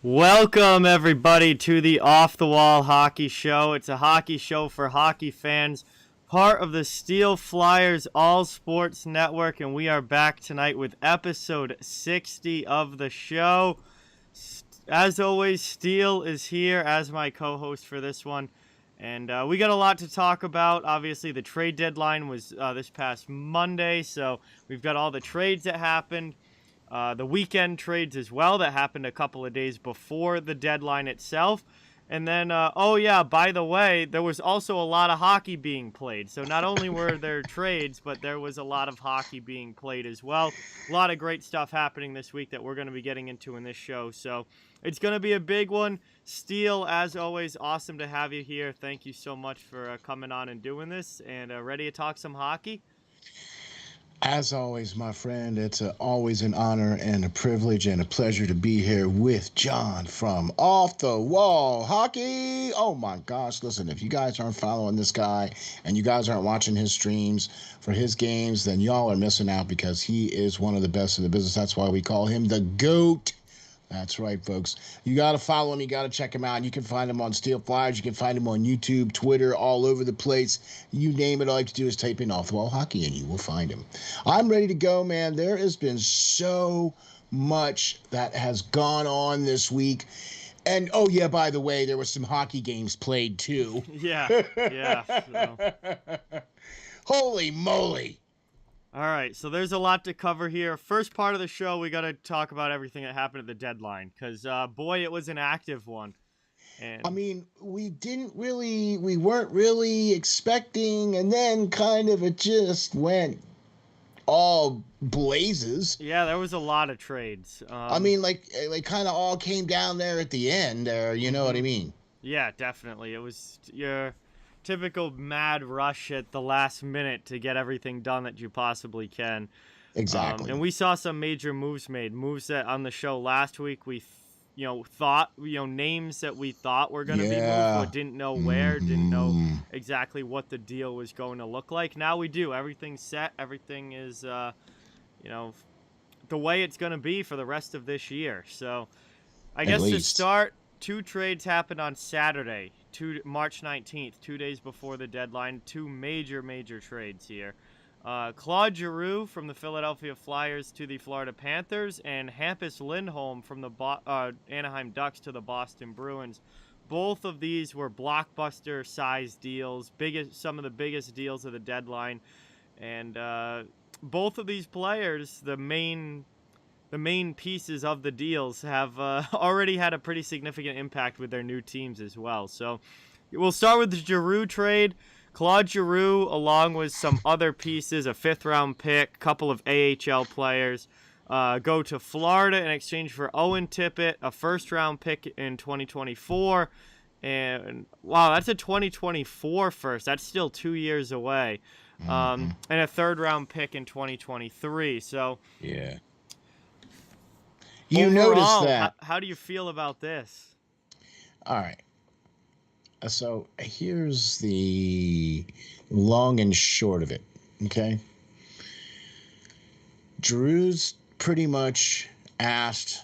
Welcome, everybody, to the Off the Wall Hockey Show. It's a hockey show for hockey fans, part of the Steel Flyers All Sports Network, and we are back tonight with episode 60 of the show. As always, Steel is here as my co-host for this one, and we got a lot to talk about. Obviously, the trade deadline was this past Monday, so we've got all the trades that happened. The weekend trades as well that happened a couple of days before the deadline itself. And then, by the way, there was also a lot of hockey being played. So not only were there trades, but there was a lot of hockey being played as well. A lot of great stuff happening this week that we're going to be getting into in this show. So it's going to be a big one. Steel, as always, awesome to have you here. Thank you so much for coming on and doing this. And ready to talk some hockey? As always, my friend, it's always an honor and a privilege and a pleasure to be here with John from Off the Wall Hockey. Oh my gosh, listen, if you guys aren't following this guy and you guys aren't watching his streams for his games, then y'all are missing out because he is one of the best in the business. That's why we call him the GOAT. That's right, folks. You got to follow him. You got to check him out. You can find him on Steel Flyers. You can find him on YouTube, Twitter, all over the place. You name it. All you have to do is type in Off the Wall Hockey and you will find him. I'm ready to go, man. There has been so much that has gone on this week. And, oh, yeah, by the way, there were some hockey games played, too. Yeah. So. Holy moly. All right, so there's a lot to cover here. First part of the show, we got to talk about everything that happened at the deadline because, boy, it was an active one. And I mean, we weren't really expecting, and then kind of it just went all blazes. Yeah, there was a lot of trades. I mean, like kind of all came down there at the end there, you know what I mean? Yeah, definitely. It was your typical mad rush at the last minute to get everything done that you possibly can. Exactly. And we saw some major moves made. Moves that on the show last week we thought, names that we thought were going to be moved, but didn't know where, didn't know exactly what the deal was going to look like. Now we do. Everything's set. Everything is, the way it's going to be for the rest of this year. So I guess to start, two trades happened on Saturday, March 19th, 2 days before the deadline. Two major trades here. Claude Giroux from the Philadelphia Flyers to the Florida Panthers, and Hampus Lindholm from the Anaheim Ducks to the Boston Bruins. Both of these were blockbuster-sized deals, some of the biggest deals of the deadline. And both of these players, the main pieces of the deals, have already had a pretty significant impact with their new teams as well. So we'll start with the Giroux trade. Claude Giroux, along with some other pieces, a fifth-round pick, a couple of AHL players, go to Florida in exchange for Owen Tippett, a first-round pick in 2024. And, wow, that's a 2024 first. That's still 2 years away. And a third-round pick in 2023. So, yeah. You noticed that. How do you feel about this? All right. So here's the long and short of it, okay? Giroux's pretty much asked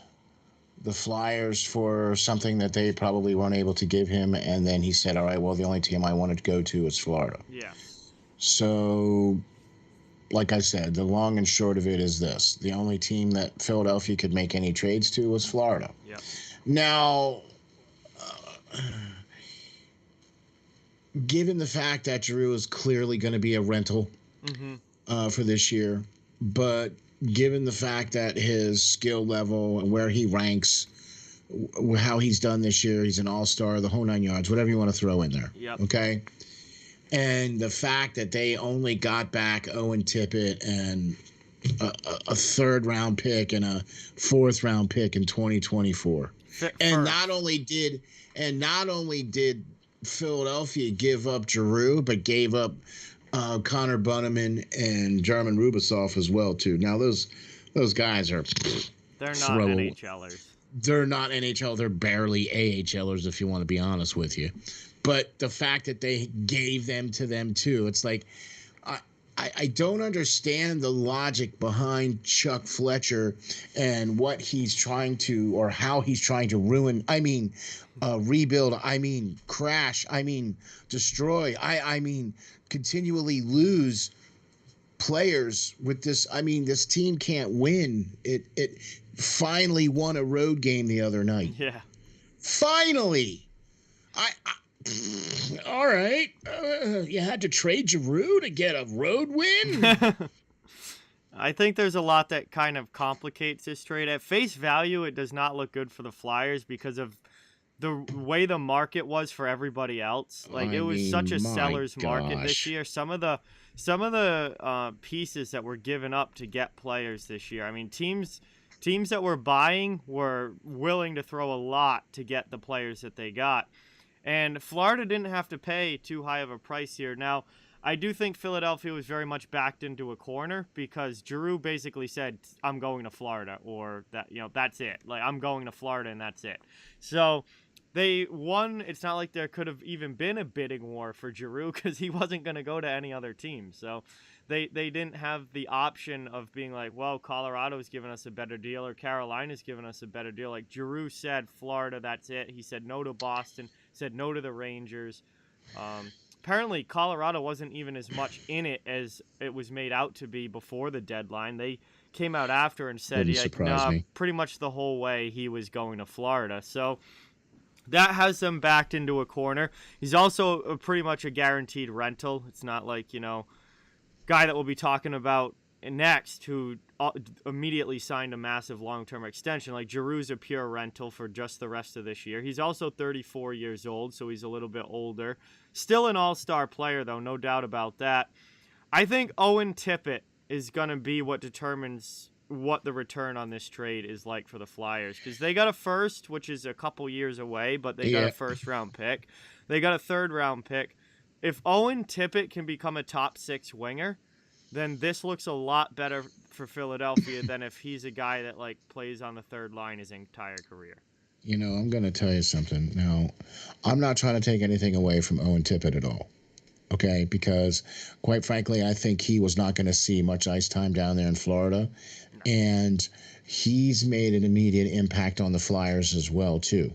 the Flyers for something that they probably weren't able to give him, and then he said, all right, well, the only team I wanted to go to is Florida. Yeah. So, like I said, the long and short of it is this. The only team that Philadelphia could make any trades to was Florida. Yeah. Now, given the fact that Giroux is clearly going to be a rental for this year, but given the fact that his skill level and where he ranks, how he's done this year, he's an all-star, the whole 9 yards, whatever you want to throw in there. Yep. Okay? And the fact that they only got back Owen Tippett and a third-round pick and a fourth-round pick in 2024. And not only did Philadelphia give up Giroux, but gave up Connor Bunnaman and Jarman Rubasov as well too. Now those guys are they're not NHLers. They're not NHL. They're barely AHLers, if you want to be honest with you. But the fact that they gave them to them too, it's like I don't understand the logic behind Chuck Fletcher and what he's trying to, or how he's trying to ruin. I mean, rebuild. I mean, crash. I mean, destroy. I mean, continually lose players with this. I mean, this team can't win. It finally won a road game the other night. Yeah. Finally. All right. You had to trade Giroux to get a road win? I think there's a lot that kind of complicates this trade. At face value, it does not look good for the Flyers because of the way the market was for everybody else. Like, it was such a seller's market this year. Some of the pieces that were given up to get players this year. I mean, teams that were buying were willing to throw a lot to get the players that they got. And Florida didn't have to pay too high of a price here. Now, I do think Philadelphia was very much backed into a corner because Giroux basically said, I'm going to Florida, or that, that's it. Like, I'm going to Florida and that's it. So they won. It's not like there could have even been a bidding war for Giroux because he wasn't going to go to any other team. So they didn't have the option of being like, well, Colorado's given us a better deal or Carolina's given us a better deal. Like, Giroux said, Florida, that's it. He said no to Boston, said no to the Rangers. Apparently, Colorado wasn't even as much in it as it was made out to be before the deadline. They came out after and said, pretty much the whole way he was going to Florida. So that has them backed into a corner. He's also pretty much a guaranteed rental. It's not like, guy that we'll be talking about next who immediately signed a massive long-term extension. Like, Giroux's a pure rental for just the rest of this year. He's also 34 years old, so he's a little bit older. Still an all-star player, though, no doubt about that. I think Owen Tippett is going to be what determines what the return on this trade is like for the Flyers, because they got a first, which is a couple years away, but they got a first-round pick. They got a third-round pick. If Owen Tippett can become a top 6 winger, then this looks a lot better for Philadelphia than if he's a guy that plays on the third line his entire career. I'm going to tell you something. Now, I'm not trying to take anything away from Owen Tippett at all. Okay, because quite frankly, I think he was not going to see much ice time down there in Florida, and he's made an immediate impact on the Flyers as well too.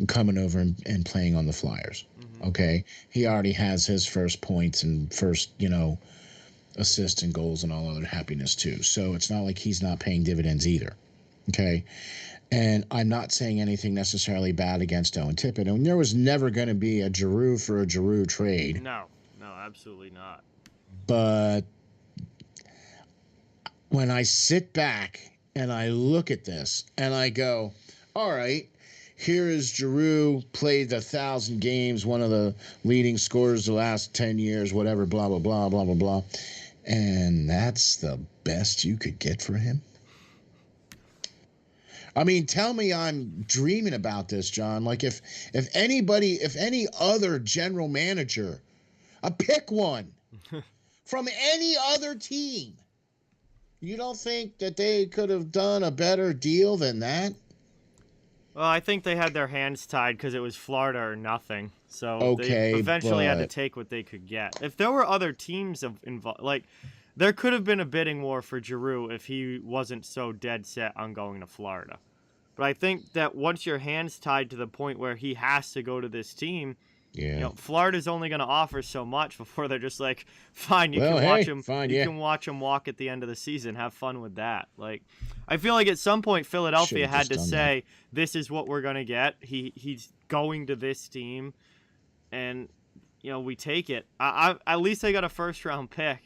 Coming over and playing on the Flyers. Mm-hmm. Okay, he already has his first points and first, assists and goals and all other happiness too. So it's not like he's not paying dividends either. Okay, and I'm not saying anything necessarily bad against Owen Tippett. And there was never going to be a Giroux for a Giroux trade. No, absolutely not. But when I sit back and I look at this and I go, all right, here is Giroux, played 1,000 games, one of the leading scorers the last 10 years, whatever, blah, blah, blah, blah, blah, blah. And that's the best you could get for him? I mean, tell me I'm dreaming about this, John. Like, if any other general manager, pick one from any other team, you don't think that they could have done a better deal than that? Well, I think they had their hands tied because it was Florida or nothing. So they eventually had to take what they could get. If there were other teams involved, there could have been a bidding war for Giroux if he wasn't so dead set on going to Florida. But I think that once your hands tied to the point where he has to go to this team, Florida's only going to offer so much before they're just like, fine, you can watch him. You can watch him walk at the end of the season. Have fun with that. Like, I feel like at some point Philadelphia had to say, this is what we're going to get. He's going to this team, and we take it. At least they got a first-round pick.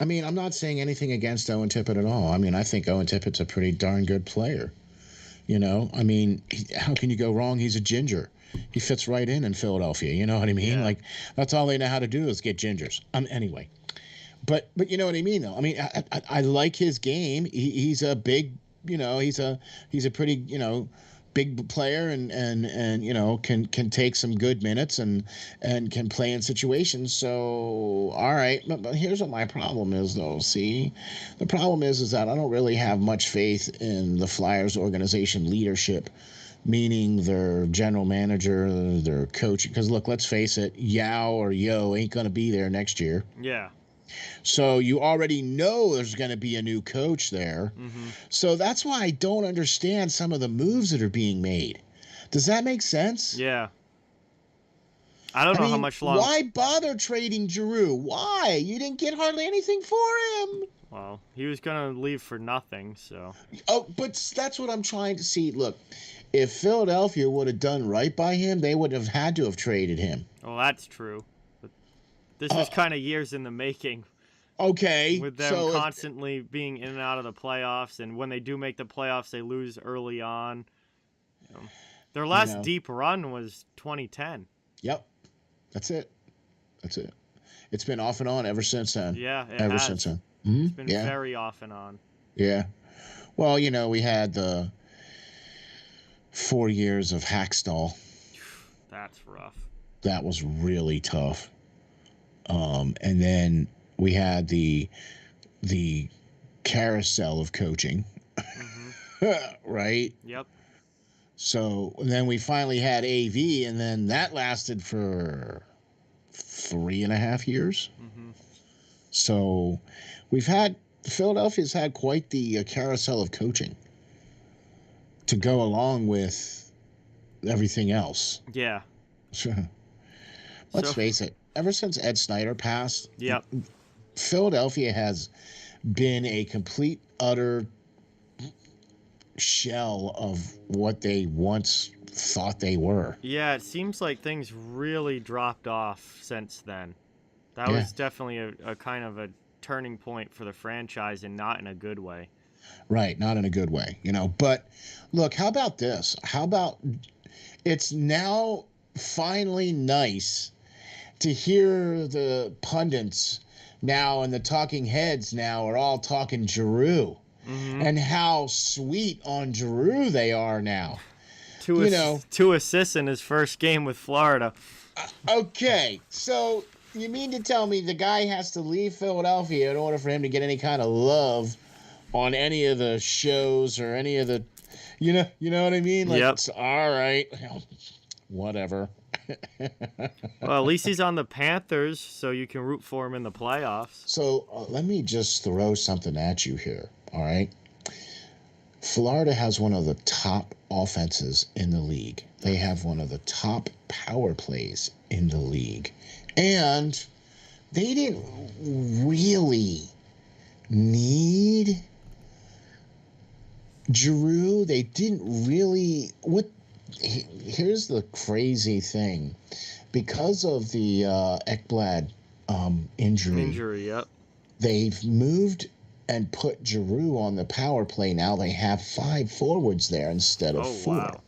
I mean, I'm not saying anything against Owen Tippett at all. I mean, I think Owen Tippett's a pretty darn good player. I mean, how can you go wrong? He's a ginger. He fits right in Philadelphia. You know what I mean? Yeah. Like, that's all they know how to do is get gingers. Anyway, but you know what I mean, though. I mean, I like his game. He's a big, he's a pretty, big player and can take some good minutes and can play in situations. So all right, but here's what my problem is, though. See, the problem is that I don't really have much faith in the Flyers organization leadership meaning their general manager, their coach. Because look, let's face it, Yao or Yo ain't going to be there next year. Yeah. So you already know there's going to be a new coach there. Mm-hmm. So that's why I don't understand some of the moves that are being made. Does that make sense? Yeah. I don't know how much longer. Why bother trading Giroux? Why? You didn't get hardly anything for him. Well, he was going to leave for nothing, so. Oh, but that's what I'm trying to see. Look, if Philadelphia would have done right by him, they would have had to have traded him. Well, that's true. But this was kind of years in the making. Okay. With them constantly being in and out of the playoffs, and when they do make the playoffs, they lose early on. You know, their last deep run was 2010. Yep. That's it. It's been off and on ever since then. Yeah, ever since then. Mm-hmm. It's been very off and on. Yeah. Well, we had the 4 years of Hackstall. That's rough. That was really tough. And then we had the carousel of coaching. Mm-hmm. Right? Yep. So then we finally had AV, and then that lasted for 3.5 years. Mm-hmm. So Philadelphia's had quite the carousel of coaching to go along with everything else. Yeah. Let's face it, ever since Ed Snyder passed, yep, Philadelphia has been a complete, utter shell of what they once thought they were. Yeah, it seems like things really dropped off since then. That was definitely a kind of a turning point for the franchise, and not in a good way. Right, not in a good way, But look, how about this? How about it's now finally nice to hear the pundits now and the talking heads now are all talking Giroux. Mm-hmm. And how sweet on Giroux they are now. Two assists in his first game with Florida. Okay, so you mean to tell me the guy has to leave Philadelphia in order for him to get any kind of love on any of the shows or any of the, you know what I mean? Like, yep. All right, whatever. Well, at least he's on the Panthers, so you can root for him in the playoffs. So let me just throw something at you here. All right. Florida has one of the top offenses in the league. They have one of the top power plays in the league. And they didn't really need Giroux. They didn't really. Here's the crazy thing. Because of the Ekblad injury. Yep. They've moved and put Giroux on the power play. Now they have 5 forwards there instead of 4. Wow.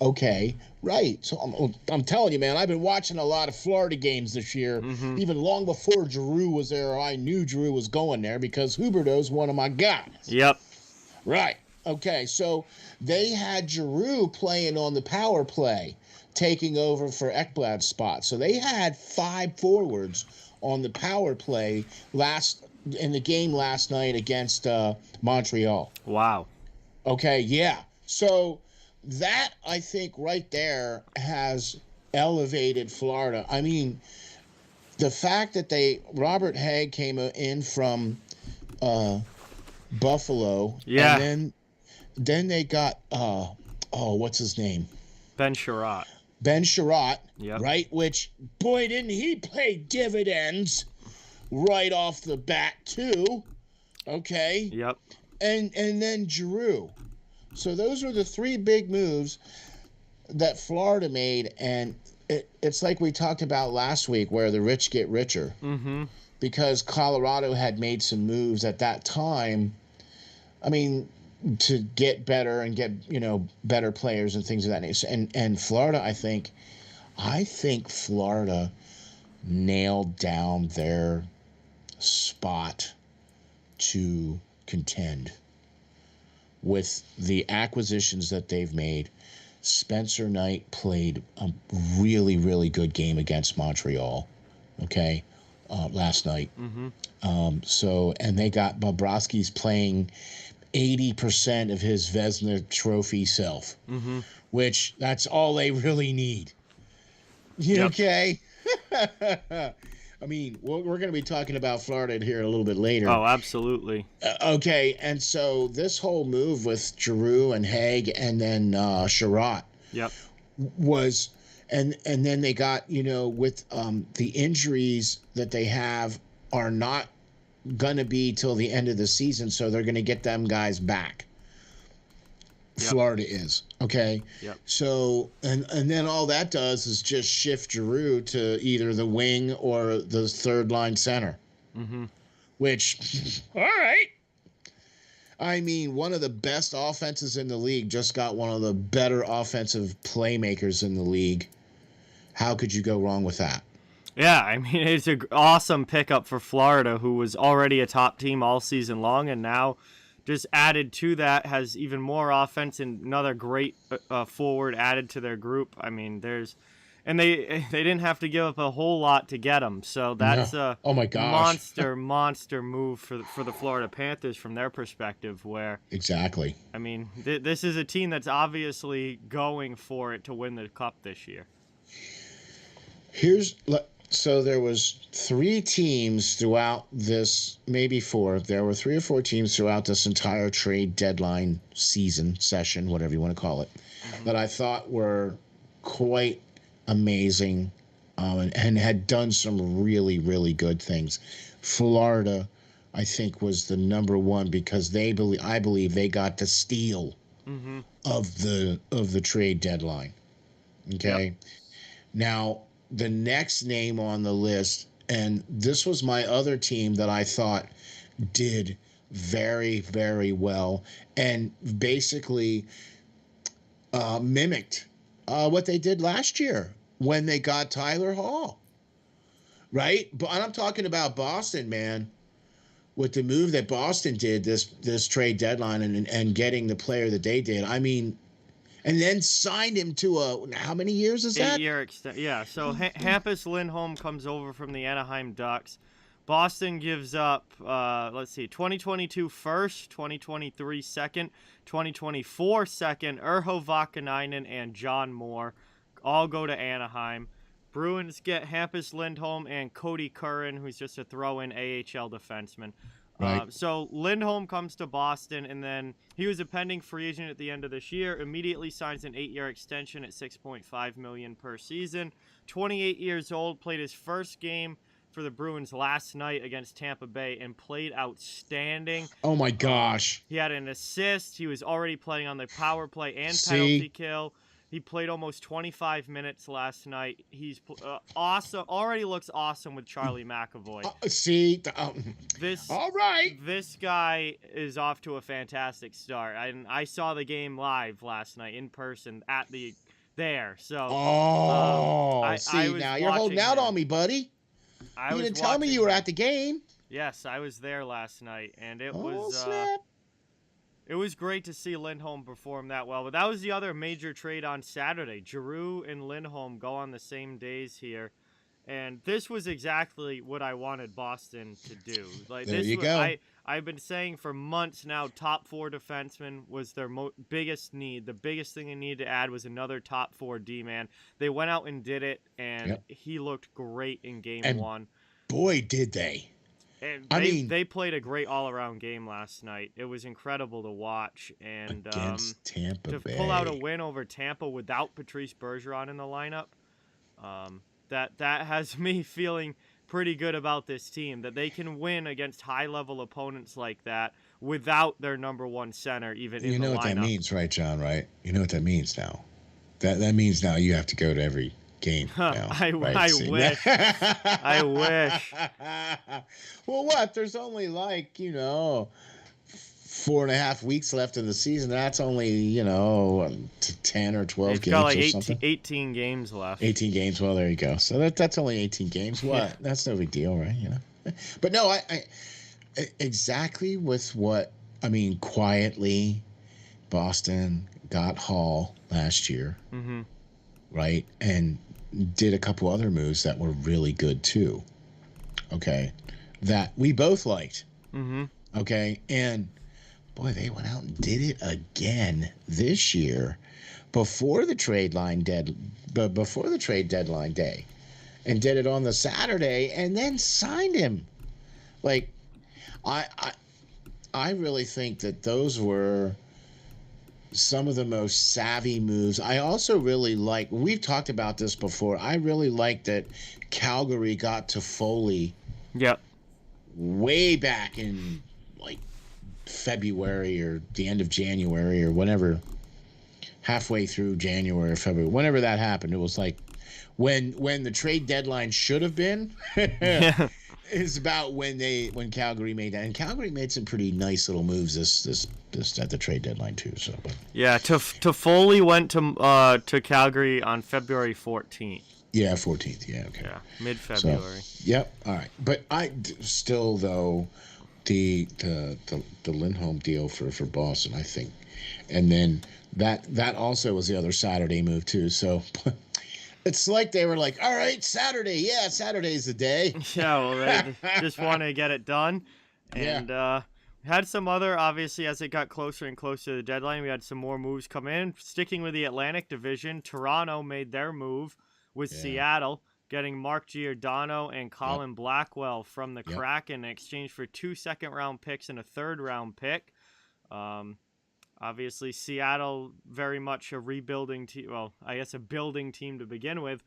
Okay, right. So I'm telling you, man, I've been watching a lot of Florida games this year, even long before Giroux was there. I knew Giroux was going there because Huberdeau's one of my guys. Yep. Right. Okay, so they had Giroux playing on the power play, taking over for Ekblad's spot. So they had 5 forwards on the power play in the game last night against Montreal. Wow. Okay, yeah. So that, I think, right there has elevated Florida. I mean, the fact that Robert Haig came in from Buffalo. Yeah. And then they got, what's his name? Ben Sherratt. Yep. Right? Which, boy, didn't he pay dividends right off the bat, too. Okay? Yep. And then Giroux. So those were the 3 big moves that Florida made, and it's like we talked about last week where the rich get richer. Mm-hmm. Because Colorado had made some moves at that time, I mean, to get better and get, better players and things of that nature. And Florida, I think Florida nailed down their spot to contend with the acquisitions that they've made. Spencer Knight played a really, really good game against Montreal, okay, last night. Mm-hmm. And they got Bobrovsky's playing 80% of his Vezina Trophy self, which that's all they really need. Okay? I mean, we're going to be talking about Florida here a little bit later. Oh, absolutely. Okay, and so this whole move with Giroux and Haig and then Sherratt was, and then they got, with the injuries that they have are not going to be till the end of the season, so they're going to get them guys back. Florida is. Okay? So, and then all that does is just shift Giroux to either the wing or the third line center. Which, all right. I mean, one of the best offenses in the league just got one of the better offensive playmakers in the league. How could you go wrong with that? Yeah, I mean, it's an awesome pickup for Florida, who was already a top team all season long, and now just added to that, has even more offense and another great forward added to their group. I mean, they didn't have to give up a whole lot to get him, so that's a monster move for the Florida Panthers from their perspective. Where exactly, I mean, this is a team that's obviously going for it to win the cup this year. So there was 3 teams throughout this, maybe 4. There were 3 or 4 teams throughout this entire trade deadline session, whatever you want to call it, that I thought were quite amazing and had done some really, really good things. Florida, I think, was the number one because I believe they got the steal of the trade deadline. Okay, now the next name on the list, and this was my other team that I thought did very, very well and basically mimicked what they did last year when they got Tyler Hall, right? But I'm talking about Boston, man, with the move that Boston did this trade deadline and getting the player that they did. I mean, and then signed him to how many years is that? 8-year extension. Yeah, so Hampus Lindholm comes over from the Anaheim Ducks. Boston gives up, 2022 first, 2023 second, 2024 second, Urho Vakanainen and John Moore all go to Anaheim. Bruins get Hampus Lindholm and Cody Curran, who's just a throw-in AHL defenseman. Right. So Lindholm comes to Boston, and then he was a pending free agent at the end of this year, immediately signs an 8-year extension at $6.5 million per season. 28 years old, played his first game for the Bruins last night against Tampa Bay and played outstanding. Oh, my gosh. He had an assist. He was already playing on the power play and penalty kill. He played almost 25 minutes last night. He's awesome. Already looks awesome with Charlie McAvoy. All right. This guy is off to a fantastic start. I saw the game live last night in person there. So. Now you're holding out on me, buddy. You didn't tell me you were at the game. Yes, I was there last night, and it was. Snap. It was great to see Lindholm perform that well, but that was the other major trade on Saturday. Giroux and Lindholm go on the same days here, and this was exactly what I wanted Boston to do. There you go. I've been saying for months now, top 4 defenseman was their biggest need. The biggest thing they needed to add was another top 4 D-man. They went out and did it, and he looked great in Game 1. Boy, did they. And they played a great all-around game last night. It was incredible to watch. And against Tampa Bay. To pull out a win over Tampa without Patrice Bergeron in the lineup, that has me feeling pretty good about this team, that they can win against high-level opponents like that without their number 1 center even in the lineup. You know what that means, right, John, right? You know what that means now. That means now you have to go to every game now. I wish. I wish. Well, what? There's only 4.5 weeks left in the season. That's only 10 or 12 games got or something. 18 games left. 18 games. Well, there you go. So that's only 18 games. What? Yeah. That's no big deal, right? But no, I exactly with what I mean. Quietly, Boston got Hall last year, right? And did a couple other moves that were really good too. Okay, that we both liked. Okay, and boy, they went out and did it again this year before the trade deadline day, and did it on the Saturday, and then signed him. Like, I really think that those were some of the most savvy moves. I also really like, we've talked about this before, I really like that Calgary got to Foley way back in like February or the end of January or whenever, halfway through January or February, whenever that happened. It was like when the trade deadline should have been. Is about when Calgary made that, and Calgary made some pretty nice little moves this at the trade deadline too. So, yeah, Toffoli went to Calgary on February 14th. Yeah, 14th. Yeah, okay. Yeah, mid-February. So, yep. All right, but I still though the Lindholm deal for Boston, I think, and then that also was the other Saturday move too. So. It's like they were like, all right, Saturday. Yeah, Saturday's the day. Yeah, well, they just want to get it done. And had some other, obviously, as it got closer and closer to the deadline, we had some more moves come in. Sticking with the Atlantic Division, Toronto made their move with Seattle, getting Mark Giordano and Colin Blackwell from the Kraken in exchange for 2 second-round picks and a third-round pick. Obviously, Seattle, very much a rebuilding team. Well, I guess a building team to begin with.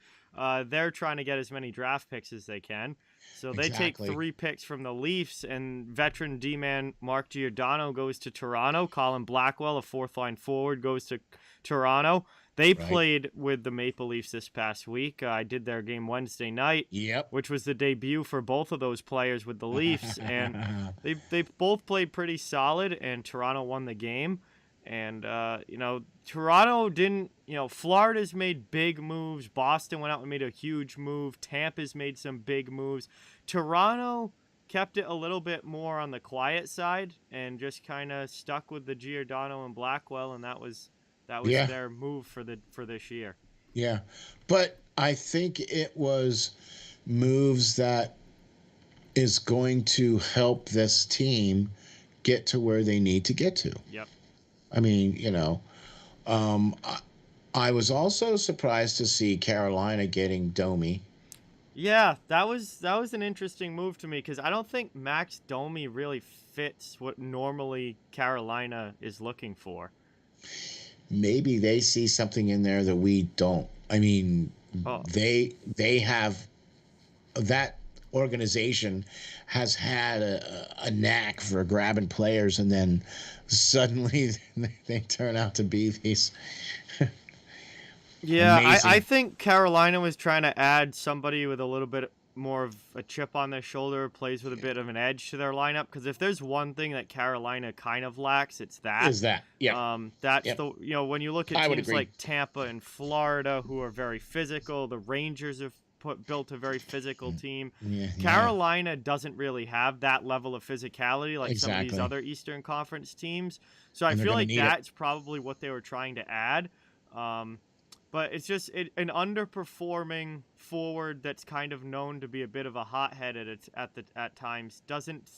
They're trying to get as many draft picks as they can. So they take 3 picks from the Leafs, and veteran D-man Mark Giordano goes to Toronto. Colin Blackwell, a fourth-line forward, goes to Toronto. They played with the Maple Leafs this past week. I did their game Wednesday night, which was the debut for both of those players with the Leafs. And they both played pretty solid, and Toronto won the game. And, Toronto didn't, Florida's made big moves. Boston went out and made a huge move. Tampa's made some big moves. Toronto kept it a little bit more on the quiet side and just kind of stuck with the Giordano and Blackwell, and that was their move for this year. Yeah, but I think it was moves that is going to help this team get to where they need to get to. Yep. I mean, I was also surprised to see Carolina getting Domi. Yeah, that was an interesting move to me because I don't think Max Domi really fits what normally Carolina is looking for. Maybe they see something in there that we don't. I mean, they have that organization has had a knack for grabbing players, and then suddenly they turn out to be these. I think Carolina was trying to add somebody with a little bit more of a chip on their shoulder, plays with a bit of an edge to their lineup. Because if there's one thing that Carolina kind of lacks, it's that. When you look at teams like Tampa and Florida, who are very physical, the Rangers have built a very physical team. Carolina doesn't really have that level of physicality like some of these other Eastern Conference teams. So I feel like that's probably what they were trying to add. But it's just an underperforming forward that's kind of known to be a bit of a hothead at times doesn't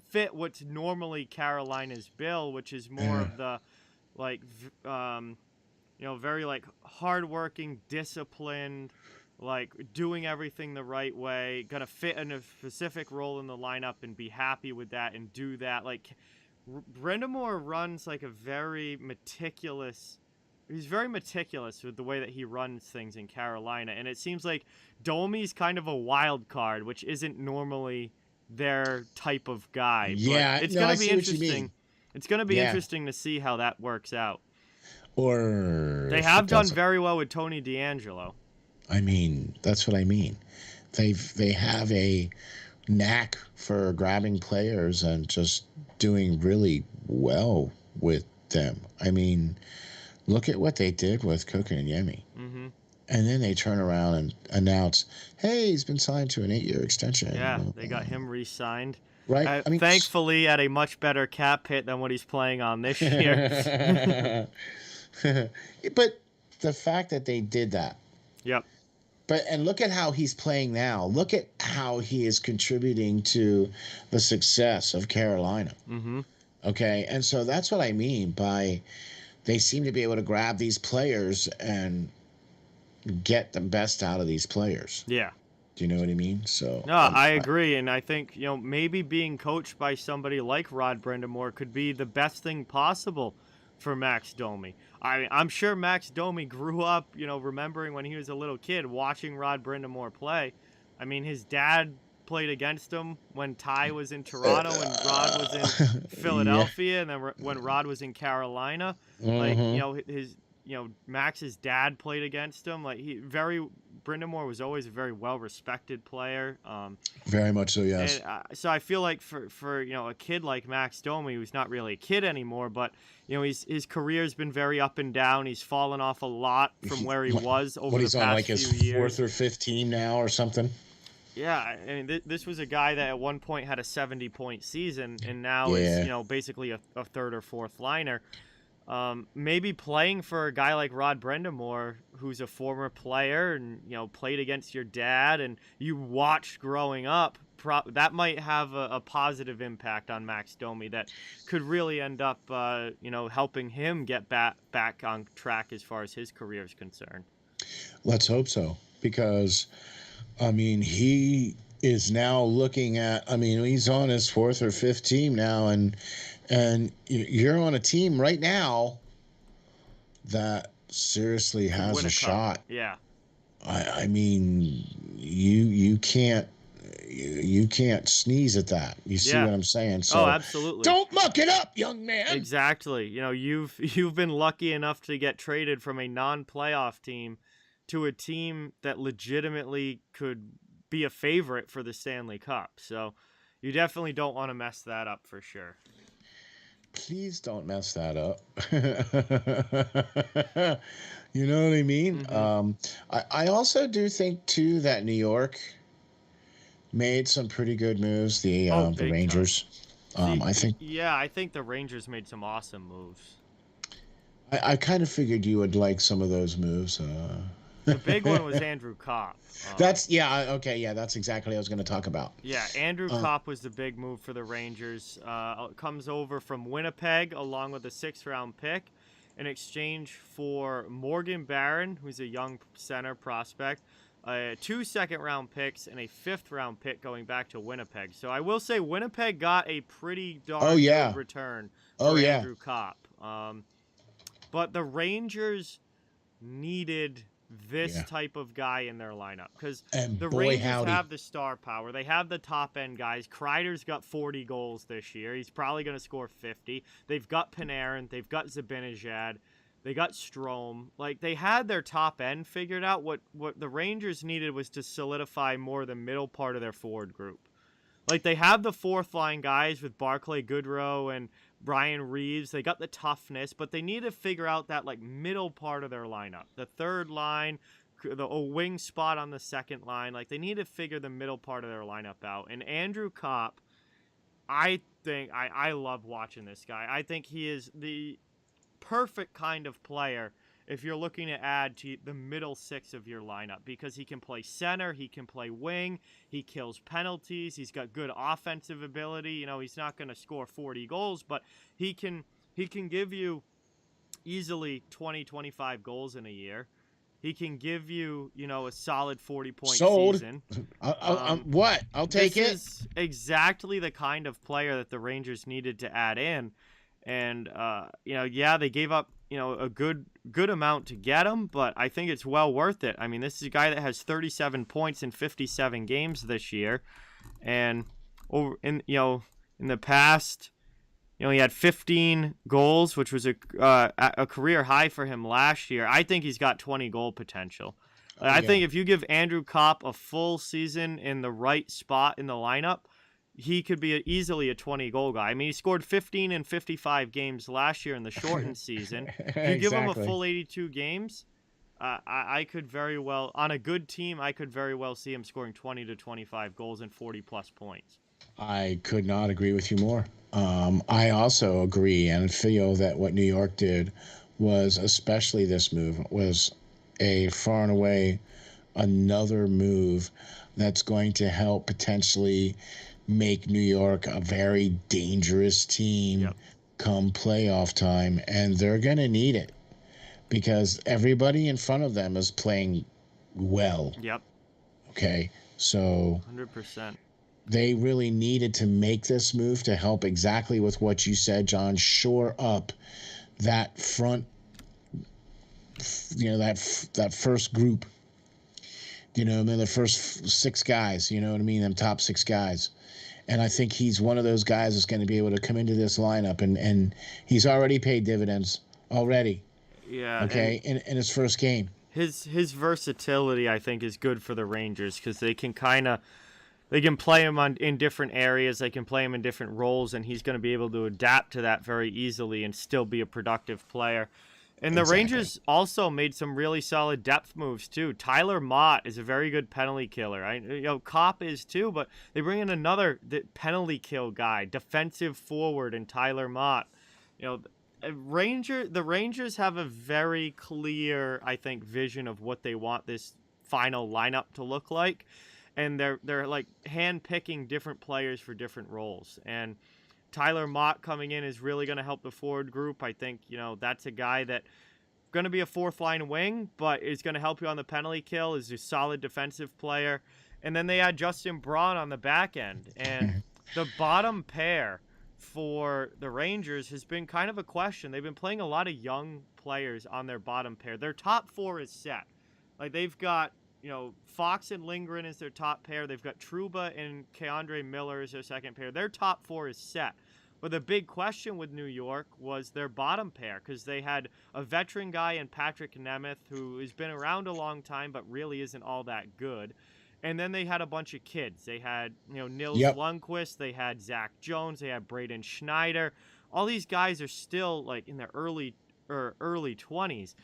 fit what's normally Carolina's bill, which is more of the very like hardworking, disciplined, like doing everything the right way, gonna fit in a specific role in the lineup and be happy with that and do that. Like Brind'Amour runs like a very meticulous. He's very meticulous with the way that he runs things in Carolina, and it seems like Domi's kind of a wild card, which isn't normally their type of guy. Yeah, but it's gonna be interesting. It's gonna be interesting to see how that works out. Or they have done very well with Tony DeAngelo. I mean, that's what I mean. They have a knack for grabbing players and just doing really well with them. I mean, look at what they did with Kotkaniemi. Mm-hmm. And then they turn around and announce, hey, he's been signed to an 8-year extension. Yeah, they got him re-signed. Right. Thankfully, at a much better cap hit than what he's playing on this year. But the fact that they did that. Yep. And look at how he's playing now. Look at how he is contributing to the success of Carolina. Mm-hmm. Okay. And so that's what I mean by they seem to be able to grab these players and get the best out of these players. Yeah. Do you know what I mean? So, No, I agree, and I think maybe being coached by somebody like Rod Brindamore could be the best thing possible for Max Domi. I'm sure Max Domi grew up, remembering when he was a little kid watching Rod Brindamore play. I mean, his dad played against him when Ty was in Toronto and Rod was in yeah. Philadelphia, and then when Rod was in Carolina, like Mm-hmm. his Max's dad played against him. Like Brindamore was always a very well respected player. Very much so, And yes. so I feel like for a kid like Max Domi, who's not really a kid anymore, but his career's been very up and down. He's fallen off a lot from where he was over What the he's on, like past his few years. fourth or fifth team now or something? Yeah, I mean, this was a guy that at one point had a 70-point season, and now is Yeah. basically a third or fourth liner. Maybe playing for a guy like Rod Brindamore, who's a former player and played against your dad, and you watched growing up, that might have a positive impact on Max Domi that could really end up, helping him get back on track as far as his career is concerned. Let's hope so, because I mean, he is now looking at. I mean, he's on his fourth or fifth team now, and you're on a team right now that seriously Could has win a a cup. shot. Yeah. I mean, you can't sneeze at that. You see Yeah. what I'm saying? Oh, So absolutely. don't muck it up, young man. Exactly. You've been lucky enough to get traded from a non-playoff team to a team that legitimately could be a favorite for the Stanley Cup. So you definitely don't want to mess that up for sure. Please don't mess that up. You know what I mean? Mm-hmm. I also do think too that New York made some pretty good moves. Oh, The big time. Rangers. See, I think yeah, I think the Rangers made some awesome moves. I kind of figured you would like some of those moves. The big one was Andrew Kopp. That's yeah okay yeah that's exactly what I was going to talk about. Yeah, Andrew Kopp was the big move for the Rangers. Comes over from Winnipeg along with a 6th-round pick in exchange for Morgan Barron, who's a young center prospect, 2 second-round picks, and a 5th-round pick going back to Winnipeg. So I will say Winnipeg got a pretty Oh darn good yeah. return Oh for yeah. Andrew Kopp. But the Rangers needed this Yeah. type of guy in their lineup because And the boy Rangers howdy. have the star power. They have the top end guys. Kreider's got 40 goals this year. He's probably going to score 50. They've got Panarin. They've got Zibanejad. They got Strome. Like, they had their top end figured out. What the Rangers needed was to solidify more the middle part of their forward group. Like, they have the fourth line guys with Barclay Goodrow and Brian Reeves. They got the toughness, but they need to figure out that, like, middle part of their lineup. The third line, a wing spot on the second line. Like, they need to figure the middle part of their lineup out. And Andrew Kopp, I think, I love watching this guy. I think he is the perfect kind of player if you're looking to add to the middle 6 of your lineup, because he can play center, he can play wing, he kills penalties, he's got good offensive ability. He's not going to score 40 goals, but he can give you easily 20-25 goals in a year. He can give you, a solid 40-point Sold. season. What? I'll take This it. is exactly the kind of player that the Rangers needed to add in. And yeah, they gave up a good amount to get him, but I think it's well worth it. I mean, this is a guy that has 37 points in 57 games this year, and over in the past, he had 15 goals, which was a career high for him last year. I think he's got 20 goal potential. I think if you give Andrew Kopp a full season in the right spot in the lineup, he could be easily a 20-goal guy. I mean, he scored 15 in 55 games last year in the shortened season. If you give him a full 82 games, I could very well, on a good team, I could very well see him scoring 20 to 25 goals and 40-plus points. I could not agree with you more. I also agree and feel that what New York did was, especially this move, was a far and away another move that's going to help potentially make New York a very dangerous team Yep. come playoff time, and they're going to need it because everybody in front of them is playing well. Yep. Okay. So 100%. they really needed to make this move to help exactly with what you said, John, shore up that front, that first group, the first 6 guys, you know what I mean? Them top 6 guys. And I think he's one of those guys that's going to be able to come into this lineup, and he's already paid dividends already. Yeah. Okay, in his first game. His versatility, I think, is good for the Rangers because they can play him in different areas. They can play him in different roles, and he's going to be able to adapt to that very easily and still be a productive player. And the Rangers also made some really solid depth moves, too. Tyler Mott is a very good penalty killer. Kopp is, too, but they bring in another penalty kill guy, defensive forward, in Tyler Mott. The Rangers have a very clear, I think, vision of what they want this final lineup to look like. And they're like hand-picking different players for different roles. And Tyler Mott coming in is really going to help the forward group. I think, that's a guy that going to be a fourth-line wing, but is going to help you on the penalty kill, is a solid defensive player. And then they had Justin Braun on the back end. And the bottom pair for the Rangers has been kind of a question. They've been playing a lot of young players on their bottom pair. Their top 4 is set. Like, they've got, Fox and Lindgren is their top pair. They've got Trouba and Keandre Miller as their second pair. Their top 4 is set. But the big question with New York was their bottom pair, because they had a veteran guy in Patrick Nemeth who has been around a long time but really isn't all that good. And then they had a bunch of kids. They had, Nils Lundqvist. They had Zach Jones. They had Braden Schneider. All these guys are still like in their early 20s.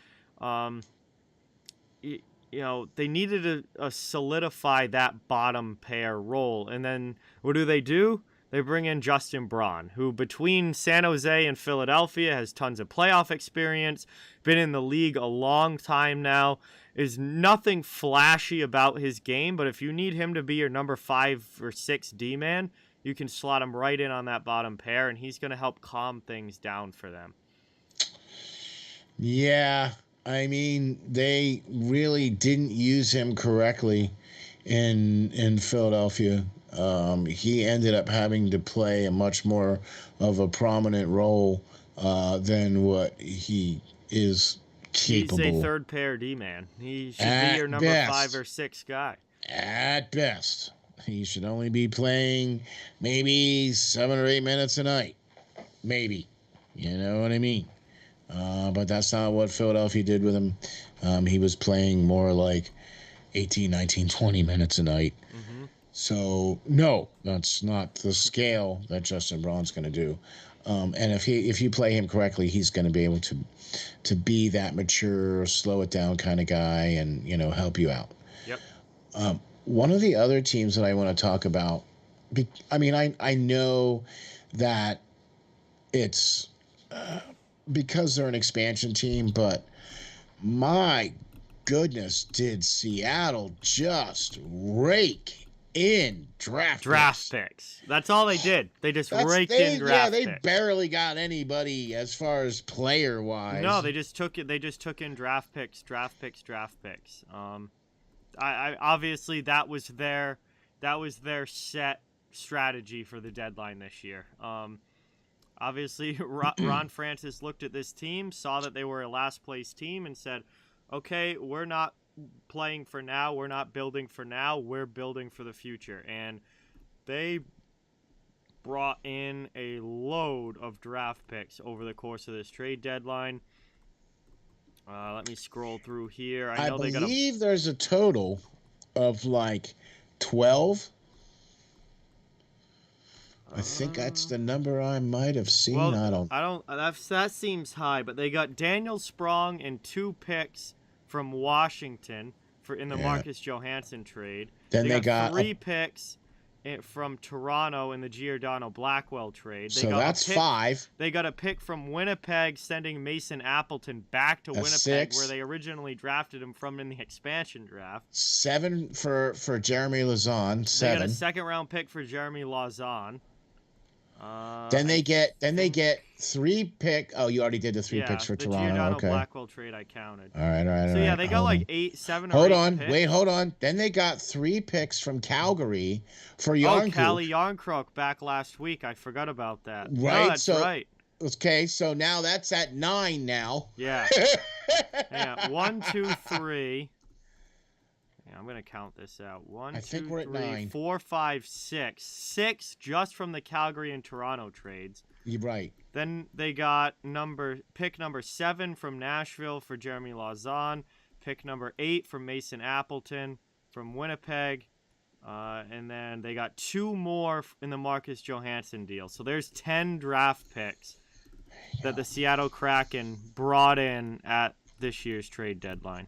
They needed to solidify that bottom pair role. And then what do? They bring in Justin Braun, who between San Jose and Philadelphia has tons of playoff experience, been in the league a long time now, is nothing flashy about his game, but if you need him to be your number 5 or 6 D-man, you can slot him right in on that bottom pair, and he's going to help calm things down for them. Yeah, I mean, they really didn't use him correctly in Philadelphia. He ended up having to play a much more of a prominent role than what he is capable. He's a third pair D-man. He should be your number 5 or 6 guy. At best. He should only be playing maybe 7 or 8 minutes a night. Maybe. You know what I mean? But that's not what Philadelphia did with him. He was playing more like 18, 19, 20 minutes a night. Mm-hmm. So, no, that's not the scale that Justin Braun's going to do. And if you play him correctly, he's going to be able to be that mature, slow it down kind of guy and, help you out. Yep. One of the other teams that I want to talk about, I know that it's because they're an expansion team, but my goodness, did Seattle just rake in draft picks. That's all they did. They just raked in draft picks. Yeah, they barely got anybody as far as player wise. No, they just took it. They just took in draft picks. I obviously that was their set strategy for the deadline this year. Obviously, Ron Francis looked at this team, saw that they were a last place team, and said, "Okay, we're not playing for now. We're not building for now. We're building for the future." And they brought in a load of draft picks over the course of this trade deadline. Let me scroll through here. I believe there's a total of like 12. I think that's the number I might have seen. Well, that seems high, but they got Daniel Sprong and 2 picks from Washington in the Marcus Johansson trade. Then they got 3 picks from Toronto in the Giordano Blackwell trade. So that's 5. They got a pick from Winnipeg, sending Mason Appleton back to Winnipeg, 6. where they originally drafted him from in the expansion draft. 7 for Jeremy Lauzon. 7. They got a second-round pick for Jeremy Lauzon. Then they get 3 pick. Oh, you already did the 3 picks for the Toronto. Giordano Okay. Blackwell trade I counted. All right. So yeah, they got like 7 or 8 Hold on. picks. Wait, hold on. Then they got 3 picks from Calgary for Yarncrook. Oh, Callie Yarncrook back last week. I forgot about that. Right. No, that's right. Okay, so now that's at 9 now. Yeah. Yeah. 1, 2, 3. Yeah, I'm gonna count this out. 1, I think 2, we're at 3, 9. 4, 5, 6. 6 just from the Calgary and Toronto trades. You're right. Then they got pick number 7 from Nashville for Jeremy Lauzon. Pick number 8 from Mason Appleton from Winnipeg. And then they got 2 more in the Marcus Johansson deal. So there's 10 draft picks that the Seattle Kraken brought in at this year's trade deadline.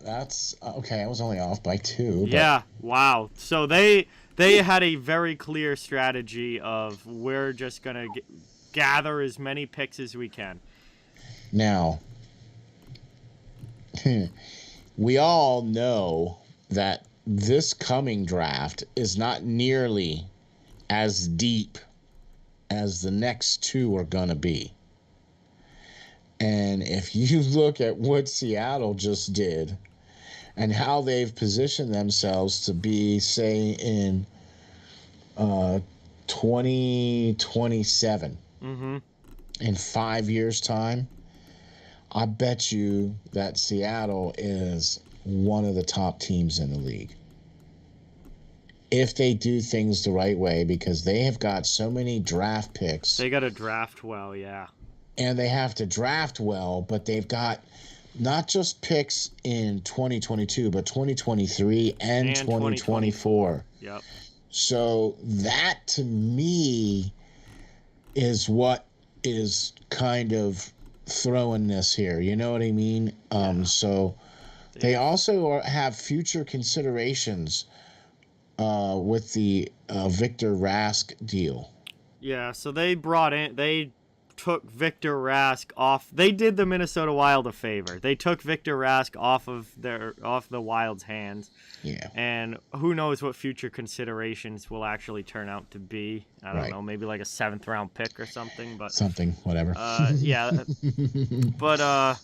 That's okay. I was only off by 2. But... Yeah. Wow. So they had a very clear strategy of we're just gonna gather as many picks as we can. Now, we all know that this coming draft is not nearly as deep as the next 2 are gonna be. And if you look at what Seattle just did and how they've positioned themselves to be, say, in 2027, in 5 years' time, I bet you that Seattle is one of the top teams in the league. If they do things the right way, because they have got so many draft picks. They got to draft well, yeah. And they have to draft well, but they've got not just picks in 2022, but 2023 and 2024. Yep. So that, to me, is what is kind of throwing this here. You know what I mean? So they also have future considerations with the Victor Rask deal. Yeah, so they took Victor Rask off. They did the Minnesota Wild a favor. They took Victor Rask off the Wild's hands. Yeah. And who knows what future considerations will actually turn out to be. I don't know, maybe like a 7th round pick or something, but whatever. Yeah. But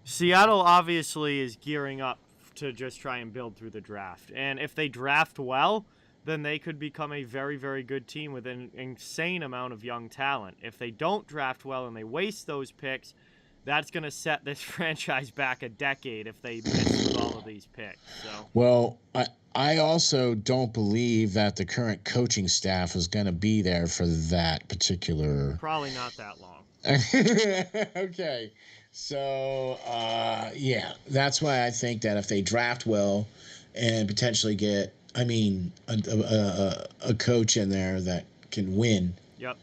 Seattle obviously is gearing up to just try and build through the draft. And if they draft well, then they could become a very, very good team with an insane amount of young talent. If they don't draft well and they waste those picks, that's going to set this franchise back a decade if they miss with all of these picks. So. Well, I also don't believe that the current coaching staff is going to be there for that particular... Probably not that long. Okay. So, yeah, that's why I think that if they draft well and potentially get... a coach in there that can win. Yep.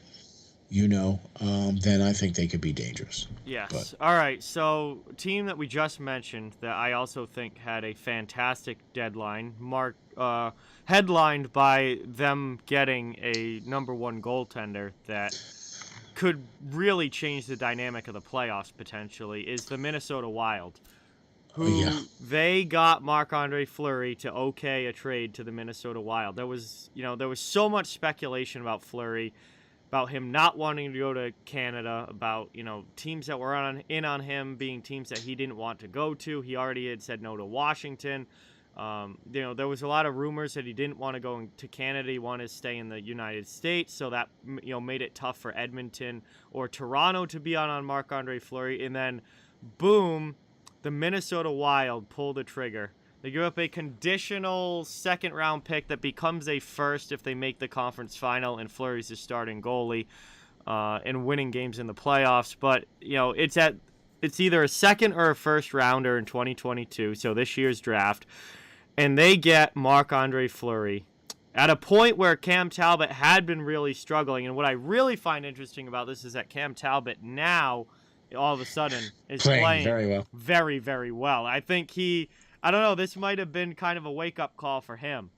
Then I think they could be dangerous. Yes. But. All right. So, team that we just mentioned that I also think had a fantastic deadline, headlined by them getting a number 1 goaltender that could really change the dynamic of the playoffs potentially, is the Minnesota Wild. They got Marc-Andre Fleury to okay a trade to the Minnesota Wild. There was so much speculation about Fleury, about him not wanting to go to Canada, about, teams that were in on him being teams that he didn't want to go to. He already had said no to Washington. There was a lot of rumors that he didn't want to go to Canada. He wanted to stay in the United States, so that, made it tough for Edmonton or Toronto to be on Marc-Andre Fleury. And then, boom, the Minnesota Wild pull the trigger. They give up a conditional 2nd-round pick that becomes a 1st if they make the conference final and Fleury's the starting goalie and winning games in the playoffs. But, it's either a 2nd or a 1st rounder in 2022, so this year's draft. And they get Marc-Andre Fleury at a point where Cam Talbot had been really struggling. And what I really find interesting about this is that Cam Talbot now, all of a sudden, is playing very well. Very, very well. I think this might have been kind of a wake-up call for him.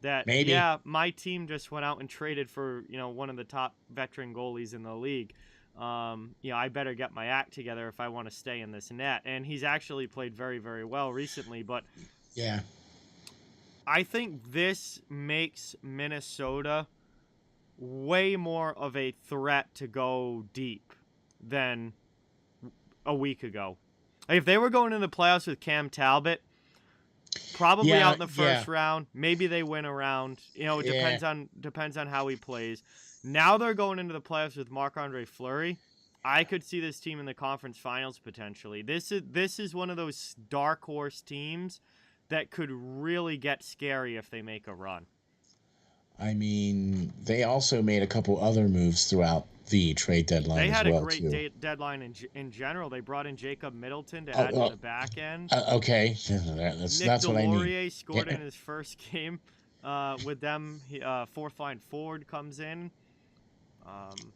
that, Maybe. yeah, my team just went out and traded for, one of the top veteran goalies in the league. I better get my act together if I want to stay in this net. And he's actually played very, very well recently. But Yeah. I think this makes Minnesota way more of a threat to go deep than a week ago. Like, if they were going into the playoffs with Cam Talbot, probably out in the first round, maybe they win a round. It depends on how he plays. Now they're going into the playoffs with Marc-Andre Fleury. I could see this team in the conference finals potentially. This is one of those dark horse teams that could really get scary if they make a run. I mean, they also made a couple other moves throughout the trade deadline They as had well, a great too. Deadline in general. They brought in Jacob Middleton to add to the back end. Okay, that's what I mean. Nick Delorier scored in his first game with them. Fourth line forward comes in.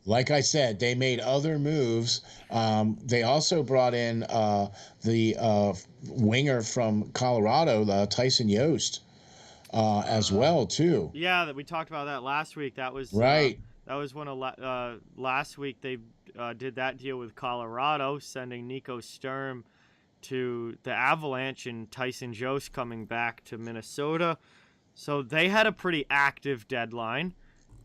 Like I said, they made other moves. They also brought in the winger from Colorado, Tyson Yost, as well too. Yeah, that we talked about that last week. That was right. That was one of last week. They did that deal with Colorado, sending Nico Sturm to the Avalanche and Tyson Jost coming back to Minnesota. So they had a pretty active deadline.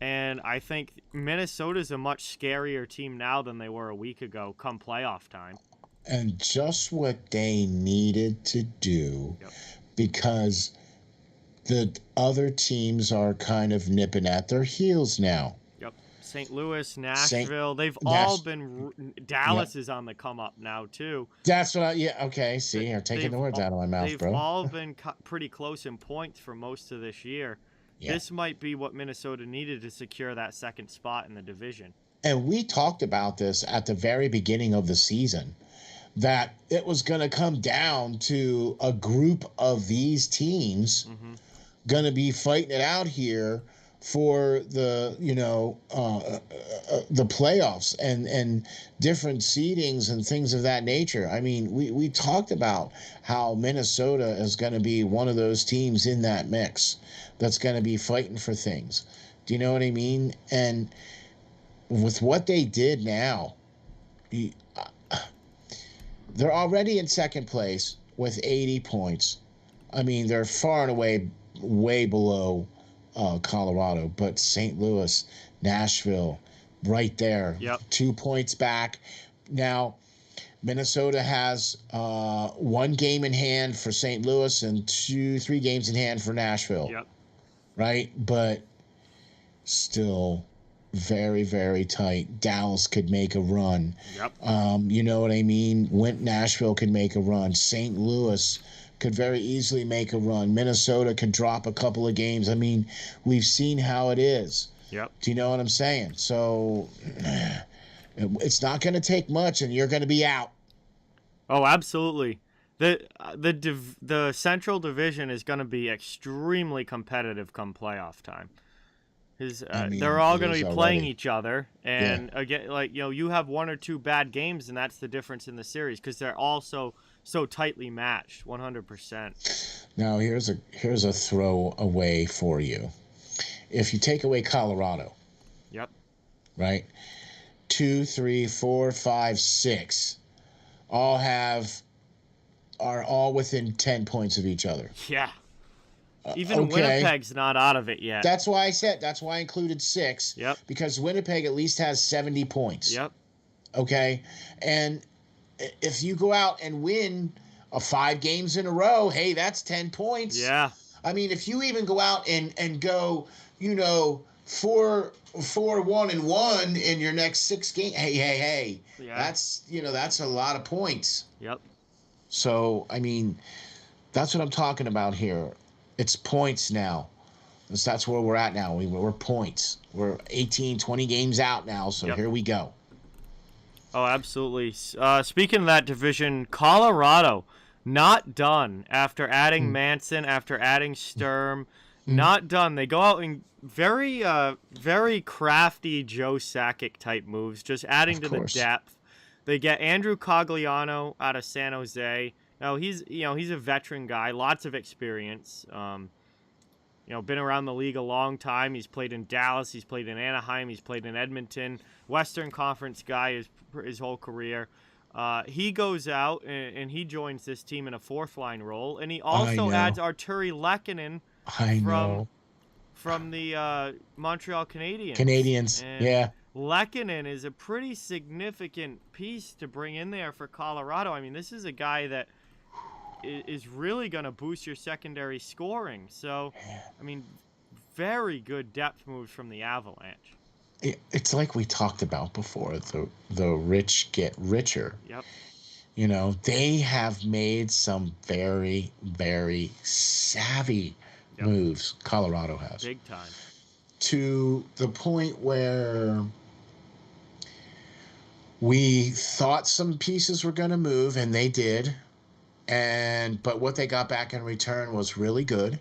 And I think Minnesota's a much scarier team now than they were a week ago come playoff time. And just what they needed to do, because the other teams are kind of nipping at their heels now. Yep. St. Louis, Nashville, they've all been... Dallas is on the come up now, too. That's what okay, see, you're taking the words out of my mouth, bro. They've all been pretty close in points for most of this year. Yeah. This might be what Minnesota needed to secure that second spot in the division. And we talked about this at the very beginning of the season, that it was going to come down to a group of these teams going to be fighting it out here for the the playoffs and different seedings and things of that nature. I mean, we talked about how Minnesota is going to be one of those teams in that mix that's going to be fighting for things. Do you know what I mean? And with what they did now, they're already in second place with 80 points. I mean, they're far and away way below Colorado, but St. Louis, Nashville, right there, 2 points back. Now, Minnesota has 1 game in hand for St. Louis and 3 games in hand for Nashville. Yep. Right? But still very, very tight. Dallas could make a run. Yep. You know what I mean? Nashville could make a run. St. Louis could very easily make a run. Minnesota could drop a couple of games. I mean, we've seen how it is. Yep. Do you know what I'm saying? So it's not going to take much, and you're going to be out. Oh, absolutely. The Central Division is going to be extremely competitive come playoff time. They're all going to be playing each other, and again, you have 1 or 2 bad games, and that's the difference in the series because they're all so tightly matched, 100%. Now here's a throw away for you. If you take away Colorado, right, 2, 3, 4, 5, 6, are all within 10 points of each other. Yeah. Even Winnipeg's not out of it yet. That's why I included 6. Yep. Because Winnipeg at least has 70 points. Yep. Okay. And if you go out and win 5 games in a row, hey, that's 10 points. Yeah. I mean, if you even go out and go, 4-1-1 in your next 6 games, hey. Yeah. That's a lot of points. Yep. So, I mean, that's what I'm talking about here. It's points now. That's where we're at now. We're points. We're 18, 20 games out now, so here we go. Oh, absolutely. Speaking of that division, Colorado, not done after adding Manson, after adding Sturm. Not done. They go out and very, very crafty Joe Sakic type moves, just adding to the depth. They get Andrew Cogliano out of San Jose. Now he's a veteran guy, lots of experience. been around the league a long time. He's played in Dallas. He's played in Anaheim. He's played in Edmonton. Western Conference guy his whole career. He goes out and he joins this team in a fourth-line role. And he also adds Arturi Lehkonen from the Montreal Canadiens. And Lehkonen is a pretty significant piece to bring in there for Colorado. I mean, this is a guy that is really going to boost your secondary scoring. So, I mean, very good depth moves from the Avalanche. It's like we talked about before, the rich get richer. Yep. They have made some very, very savvy moves, Colorado has. Big time. To the point where we thought some pieces were going to move, and they did. But what they got back in return was really good.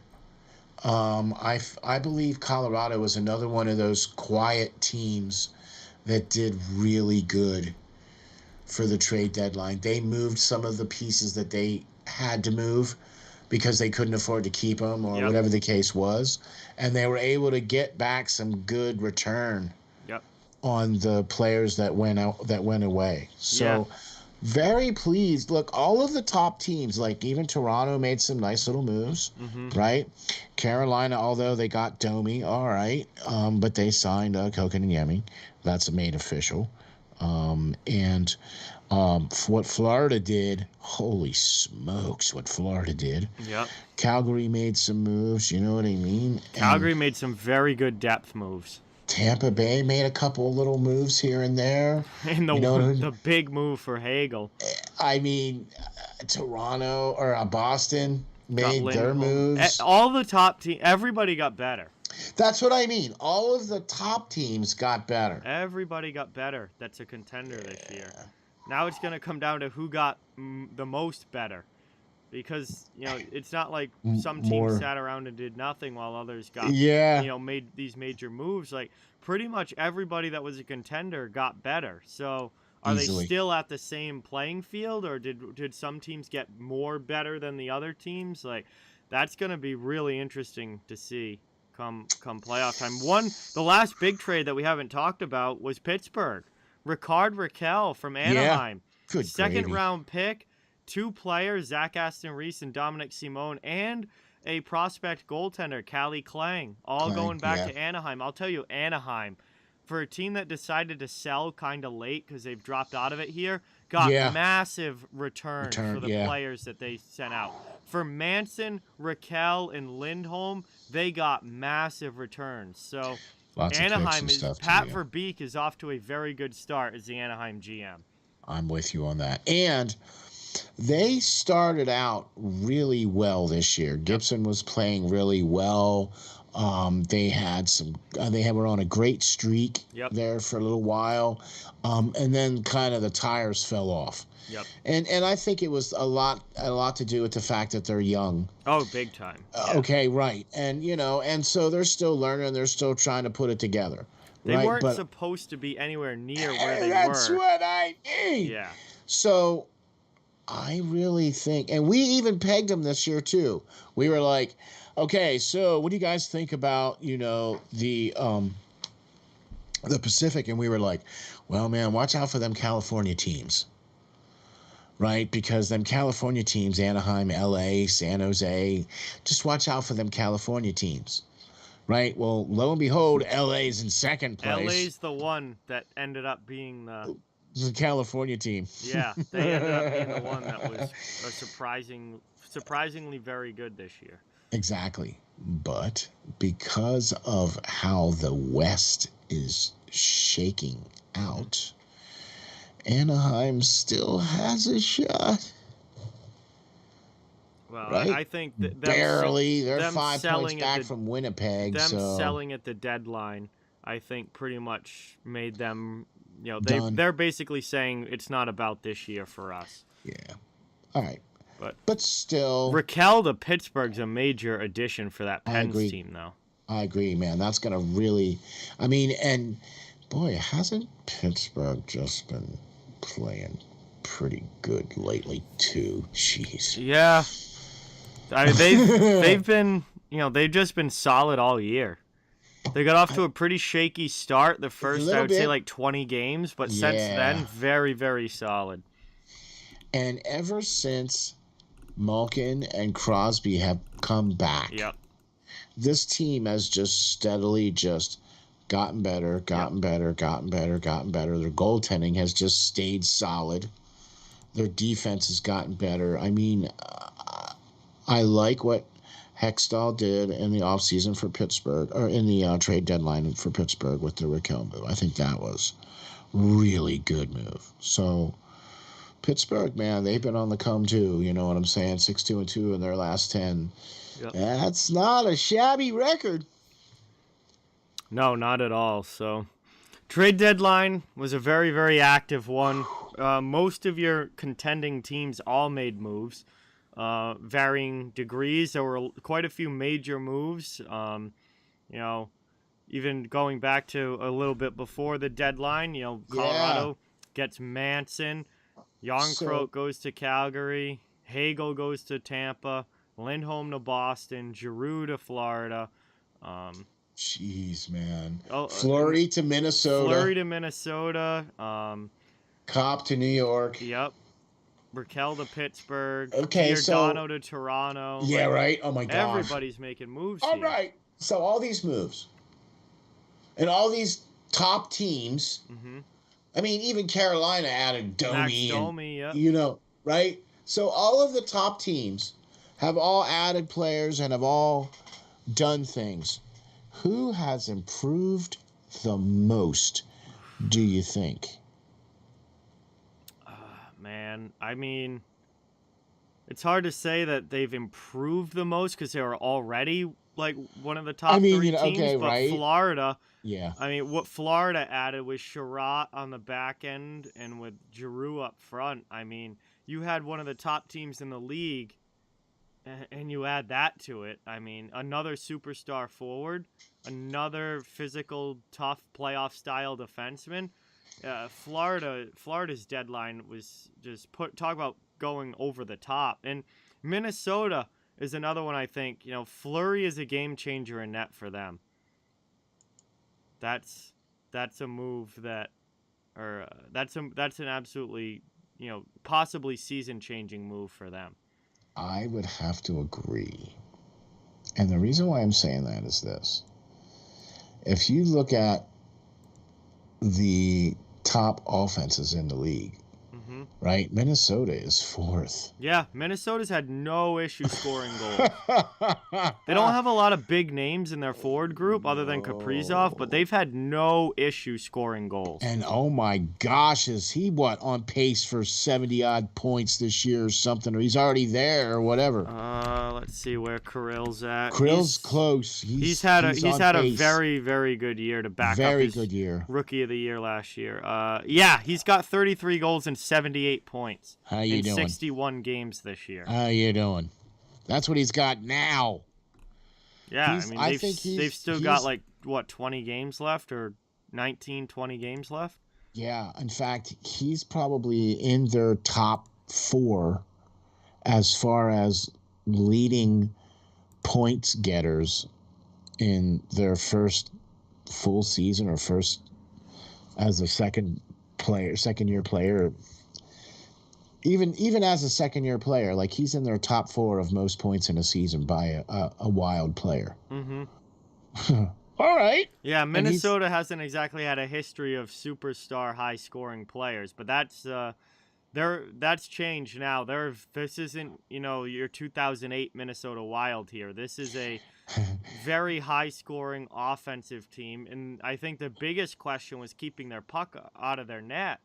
I believe Colorado was another one of those quiet teams that did really good for the trade deadline. They moved some of the pieces that they had to move because they couldn't afford to keep them or whatever the case was, and they were able to get back some good return on the players that went away. So. Very pleased. Look, all of the top teams, like even Toronto made some nice little moves, right? Carolina, although they got Domi, all right, but they signed Kotkaniemi. That's made official. What Florida did, holy smokes, what Florida did. Yep. Calgary made some moves, you know what I mean? Calgary made some very good depth moves. Tampa Bay made a couple little moves here and there. And the big move for Hagel. I mean, Toronto or Boston made their moves. All the top teams, everybody got better. That's what I mean. All of the top teams got better. Everybody got better. That's a contender this year. Now it's going to come down to who got the most better. Because, it's not like some teams sat around and did nothing while others got, made these major moves. Like, pretty much everybody that was a contender got better. So, are they still at the same playing field, or did some teams get more better than the other teams? Like, that's going to be really interesting to see come playoff time. The last big trade that we haven't talked about was Pittsburgh. Rickard Rakell from Anaheim. Good second-round pick. 2 players, Zach Aston-Reese and Dominic Simone, and a prospect goaltender, Calle Klang, all going back to Anaheim. I'll tell you, Anaheim, for a team that decided to sell kind of late because they've dropped out of it here, got massive return for the players that they sent out. For Manson, Rakell, and Lindholm, they got massive returns. So Anaheim Pat Verbeek is off to a very good start as the Anaheim GM. I'm with you on that. And they started out really well this year. Gibson was playing really well. They were on a great streak there for a little while, and then kind of the tires fell off. Yep. And I think it was a lot to do with the fact that they're young. Oh, big time. Okay, right. And so they're still learning. They're still trying to put it together. They weren't supposed to be anywhere near where they were. That's what I mean. Yeah. So I really think, and we even pegged them this year too. We were like, okay, so what do you guys think about, the Pacific? And we were like, well, man, watch out for them California teams, right? Because them California teams, Anaheim, LA, San Jose, just watch out for them California teams, right? Well, lo and behold, LA's in second place. LA's the one that ended up being the California team. Yeah, they ended up being the one that was surprisingly very good this year. Exactly. But because of how the West is shaking out, Anaheim still has a shot. Well, right? I think that barely. They're 5 points back from Winnipeg. Them selling at the deadline, I think, pretty much made them. They're basically saying it's not about this year for us. Yeah. All right. But still, Rakell to Pittsburgh's a major addition for that Pens team, though. I agree, man. That's going to really, and boy, hasn't Pittsburgh just been playing pretty good lately too? Jeez. Yeah. They've been they've just been solid all year. They got off to a pretty shaky start the first, I would say, like 20 games, but since then, very, very solid. And ever since Malkin and Crosby have come back, this team has just steadily just gotten better. Their goaltending has just stayed solid. Their defense has gotten better. I mean, I like what Hextall did in the offseason for Pittsburgh, or in the trade deadline for Pittsburgh with the Raquel move. I think that was really good move. So Pittsburgh, man, they've been on the come too. You know what I'm saying? 6-2-2 in their last 10. Yep. That's not a shabby record. No, not at all. So trade deadline was a very, very active one. Most of your contending teams all made moves. Varying degrees. There were quite a few major moves. Even going back to a little bit before the deadline, Colorado gets Manson. Jarnkrok goes to Calgary. Hagel goes to Tampa. Lindholm to Boston. Giroux to Florida. Jeez, man. Fleury to Minnesota. Copp to New York. Yep. Raquel to Pittsburgh. Okay, Giordano to Toronto. Yeah, right. Oh my gosh. Everybody's making moves. All right. So all these moves and all these top teams. Mm-hmm. I mean, even Carolina added Domi. Right? So all of the top teams have all added players and have all done things. Who has improved the most, do you think? Man, I mean, it's hard to say that they've improved the most because they were already like one of the top three teams. But right? Florida, I mean, what Florida added was Sherratt on the back end and with Giroux up front. I mean, you had one of the top teams in the league, and you add that to it. I mean, another superstar forward, another physical, tough playoff style defenseman. Florida's deadline was just talk about going over the top. And Minnesota is another one. I think Fleury is a game changer in net for them. That's a move that's an absolutely possibly season changing move for them. I would have to agree, and the reason why I'm saying that is this: if you look at the top offenses in the league, right? Minnesota is fourth. Yeah, Minnesota's had no issue scoring goals. They don't have a lot of big names in their forward group other than Kaprizov, but they've had no issue scoring goals. And oh my gosh, is he on pace for 70-odd points this year or something? Or he's already there or whatever. Let's see where Kirill's at. Kirill's close. He's had a very, very good year to back up his Rookie of the Year last year. He's got 33 goals and 78 points. How you doing? 61 games this year. How you doing? That's what he's got now. Yeah, they've still got 20 games left or 19, 20 games left? Yeah, in fact, he's probably in their top 4 as far as leading points getters in their first full season or first as a second year player. Even as a second-year player, he's in their top 4 of most points in a season by a Wild player. Mm-hmm. All right. Yeah, Minnesota hasn't exactly had a history of superstar high-scoring players, but that's changed now. This isn't your 2008 Minnesota Wild here. This is a very high-scoring offensive team, and I think the biggest question was keeping their puck out of their net.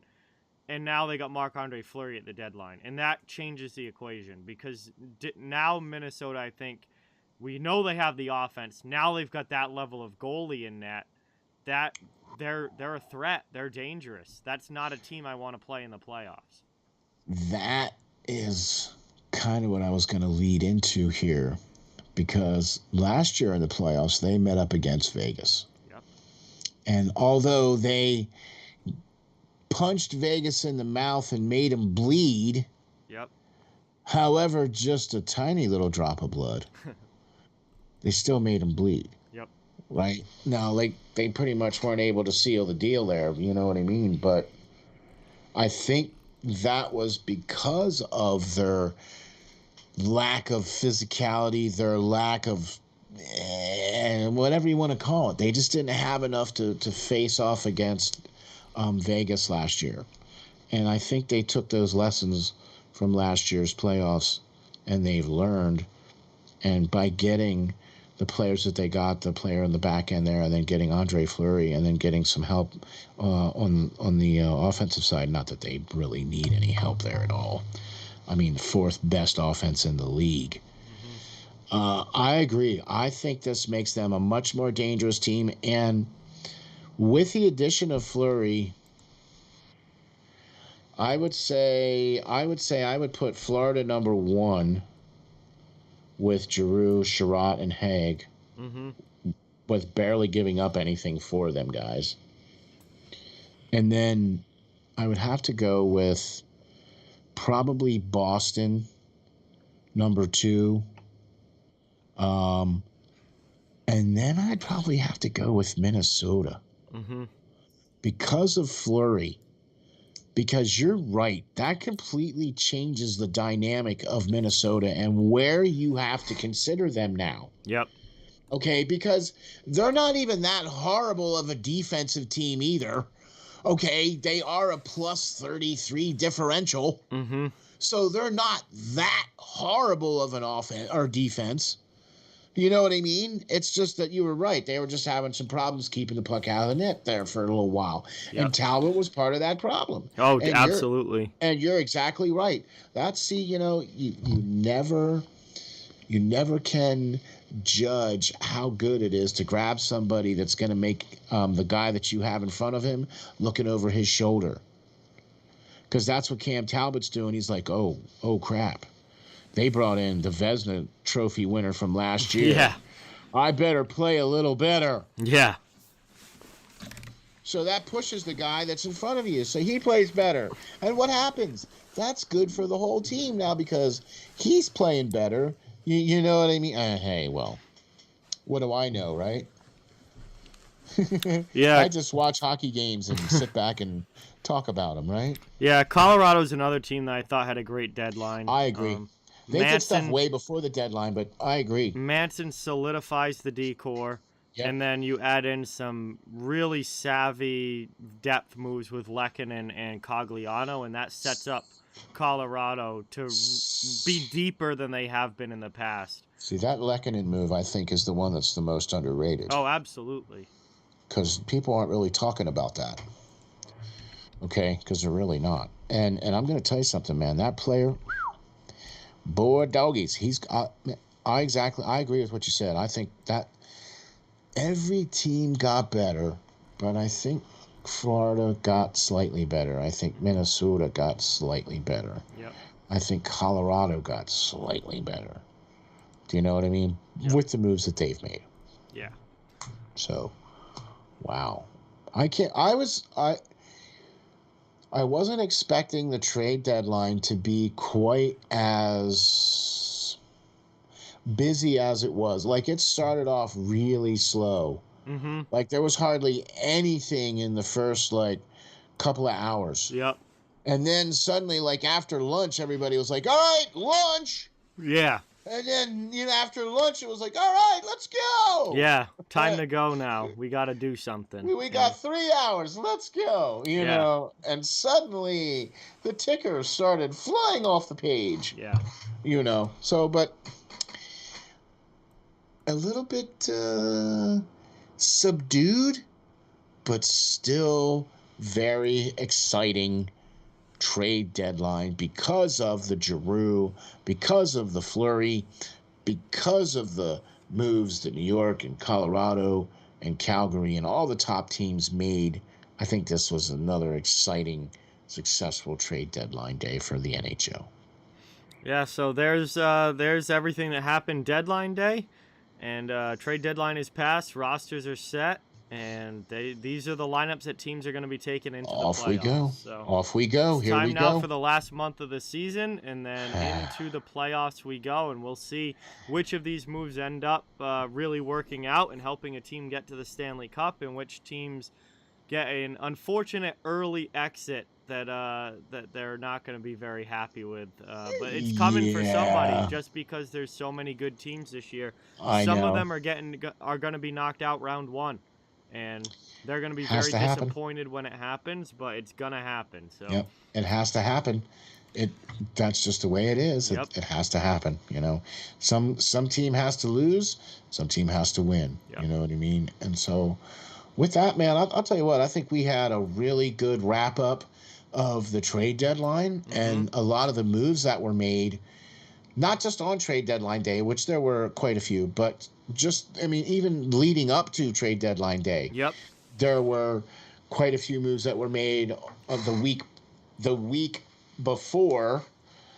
And now they got Marc-Andre Fleury at the deadline. And that changes the equation because now Minnesota, I think, we know they have the offense. Now they've got that level of goalie in net. That they're a threat. They're dangerous. That's not a team I want to play in the playoffs. That is kind of what I was going to lead into here. Because last year in the playoffs, they met up against Vegas. Yep. And although they punched Vegas in the mouth and made him bleed. Yep. However, just a tiny little drop of blood. they still made them bleed. Yep. Right? Now, like, they pretty much weren't able to seal the deal there, you know what I mean? But I think that was because of their lack of physicality, their lack of whatever you want to call it. They just didn't have enough to face off against Vegas last year. And I think they took those lessons from last year's playoffs and they've learned. And by getting the players that they got, the player in the back end there, and then getting Andre Fleury, and then getting some help on the offensive side. Not that they really need any help there at all. I mean, fourth best offense in the league. I agree. I think this makes them a much more dangerous team. And with the addition of Fleury, I would put Florida number 1 with Giroux, Sherratt, and Haig, with barely giving up anything for them guys. And then I would have to go with probably Boston number 2. And then I'd probably have to go with Minnesota. Because of Fleury. Because you're right, that completely changes the dynamic of Minnesota and where you have to consider them now. Yep. Okay, because they're not even that horrible of a defensive team either. Okay, they are a plus 33 differential. So they're not that horrible of an offense or defense. You know what I mean? It's just that you were right. They were just having some problems keeping the puck out of the net there for a little while. Yep. And Talbot was part of that problem. Oh, and absolutely. You're exactly right. You never can judge how good it is to grab somebody that's going to make the guy that you have in front of him looking over his shoulder. Because that's what Cam Talbot's doing. He's like, oh crap. They brought in the Vezina Trophy winner from last year. Yeah. I better play a little better. Yeah. So that pushes the guy that's in front of you. So he plays better. And what happens? That's good for the whole team now because he's playing better. You know what I mean? Hey, well, what do I know, right? Yeah. I just watch hockey games and sit back and talk about them, right? Yeah, Colorado's another team that I thought had a great deadline. I agree. They did stuff way before the deadline, but I agree. Manson solidifies the decor, and then you add in some really savvy depth moves with Lehkonen and Cogliano, and that sets up Colorado to be deeper than they have been in the past. See, that Lehkonen move, I think, is the one that's the most underrated. Oh, absolutely. Because people aren't really talking about that. Okay? Because they're really not. And I'm going to tell you something, man. That player... Boy, doggies, I agree with what you said. I think that every team got better, but I think Florida got slightly better. I think Minnesota got slightly better. Yep. I think Colorado got slightly better. Do you know what I mean? Yep. With the moves that they've made. Yeah. So, wow. I wasn't expecting the trade deadline to be quite as busy as it was. Like, it started off really slow. Like, there was hardly anything in the first, couple of hours. Yep. And then suddenly, after lunch, everybody was like, all right, lunch! Yeah. And then, after lunch, it was like, all right, let's go! Yeah, time to go now. We got to do something. We got 3 hours. Let's go, you know. And suddenly, the ticker started flying off the page. Yeah. You know. So, but a little bit subdued, but still very exciting trade deadline because of the Giroux, because of the Fleury, because of the moves that New York and Colorado and Calgary and all the top teams made. I think this was another exciting, successful trade deadline day for the NHL. Yeah, so there's everything that happened deadline day, and trade deadline is passed, rosters are set, And these are the lineups that teams are going to be taking into the playoffs. Off we go. So Off we go. it's Here time we now go. for the last month of the season, and then into the playoffs we go, and we'll see which of these moves end up really working out and helping a team get to the Stanley Cup, and which teams get an unfortunate early exit that they're not going to be very happy with. But it's coming for somebody, just because there's so many good teams this year. Some of them are going to be knocked out round one, and they're going to be very disappointed when it happens. But it's going to happen. So yep, it has to happen. That's just the way it is. Yep. It has to happen. You know, some team has to lose, some team has to win. Yep. You know what I mean? And so, with that, man, I'll tell you what. I think we had a really good wrap up of the trade deadline and a lot of the moves that were made, not just on trade deadline day, which there were quite a few, but even leading up to trade deadline day. Yep. There were quite a few moves that were made of the week before.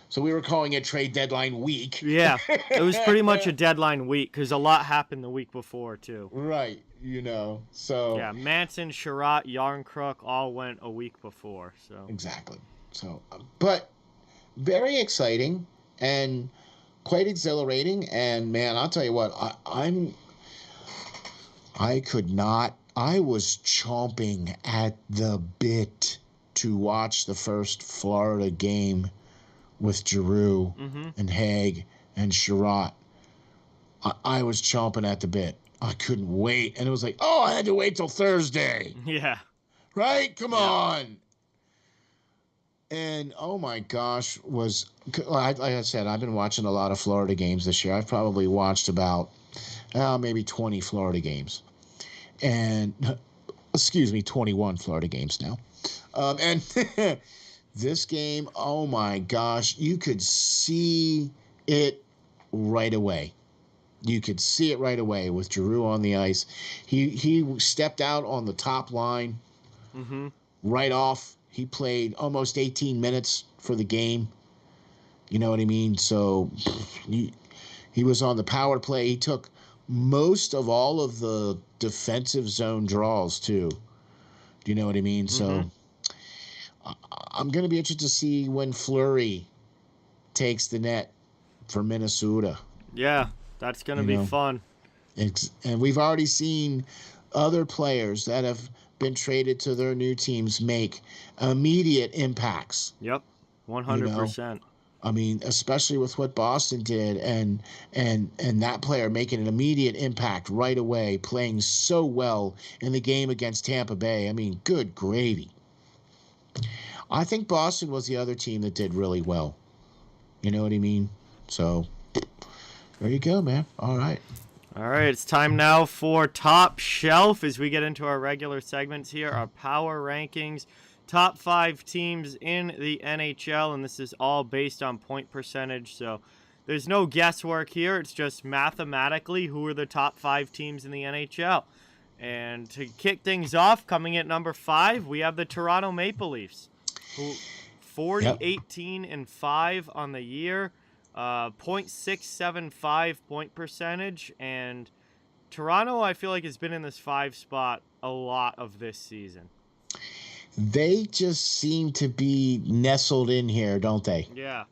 So we were calling it trade deadline week. Yeah, it was pretty much a deadline week because a lot happened the week before too. Right, so. Yeah, Manson, Sherratt, Yarncrook all went a week before. So exactly. So, but very exciting and quite exhilarating. And man, I'll tell you what, I was chomping at the bit to watch the first Florida game with Giroux and Haig and Sherratt. I was chomping at the bit. I couldn't wait. And it was like, I had to wait till Thursday. Yeah. Right? Come on. And, oh, my gosh, like I said, I've been watching a lot of Florida games this year. I've probably watched about maybe 20 Florida games. And, 21 Florida games now. And this game, oh, my gosh, you could see it right away. You could see it right away with Giroux on the ice. He stepped out on the top line right off. He played almost 18 minutes for the game. You know what I mean? So he was on the power play. He took most of all of the defensive zone draws, too. Do you know what I mean? So I'm going to be interested to see when Fleury takes the net for Minnesota. Yeah. That's going to be fun. And we've already seen other players that have been traded to their new teams make immediate impacts. Yep, 100%. I mean, especially with what Boston did and that player making an immediate impact right away, playing so well in the game against Tampa Bay. I mean, good gravy. I think Boston was the other team that did really well. You know what I mean? So there you go, man. All right. It's time now for Top Shelf as we get into our regular segments here, our power rankings, top 5 teams in the NHL, and this is all based on point percentage, so there's no guesswork here. It's just mathematically who are the top 5 teams in the NHL. And to kick things off, coming at number 5, we have the Toronto Maple Leafs, who 18-5 on the year. 0.675 point percentage, and Toronto, I feel like, has been in this 5 spot a lot of this season. They just seem to be nestled in here, don't they? Yeah.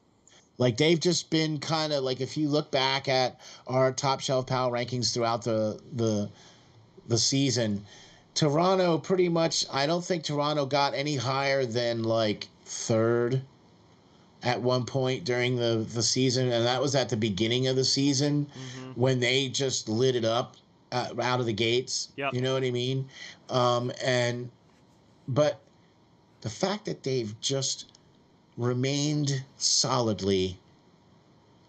Like, they've just been kind of like, if you look back at our top shelf power rankings throughout the season, Toronto pretty much, I don't think Toronto got any higher than like 3rd at one point during the season, and that was at the beginning of the season when they just lit it up out of the gates. Yep. You know what I mean? But the fact that they've just remained solidly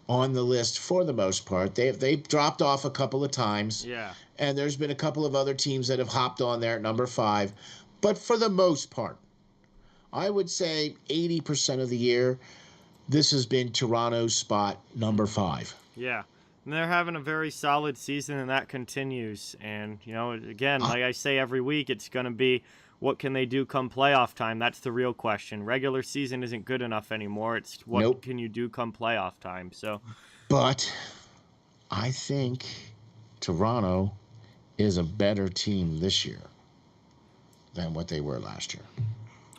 on the list for the most part, they've dropped off a couple of times. Yeah. And there's been a couple of other teams that have hopped on there at number 5, but for the most part, I would say 80% of the year, this has been Toronto's spot number 5. Yeah. And they're having a very solid season, and that continues. And, again, like I say every week, it's going to be what can they do come playoff time? That's the real question. Regular season isn't good enough anymore. It's what can you do come playoff time? So, but I think Toronto is a better team this year than what they were last year.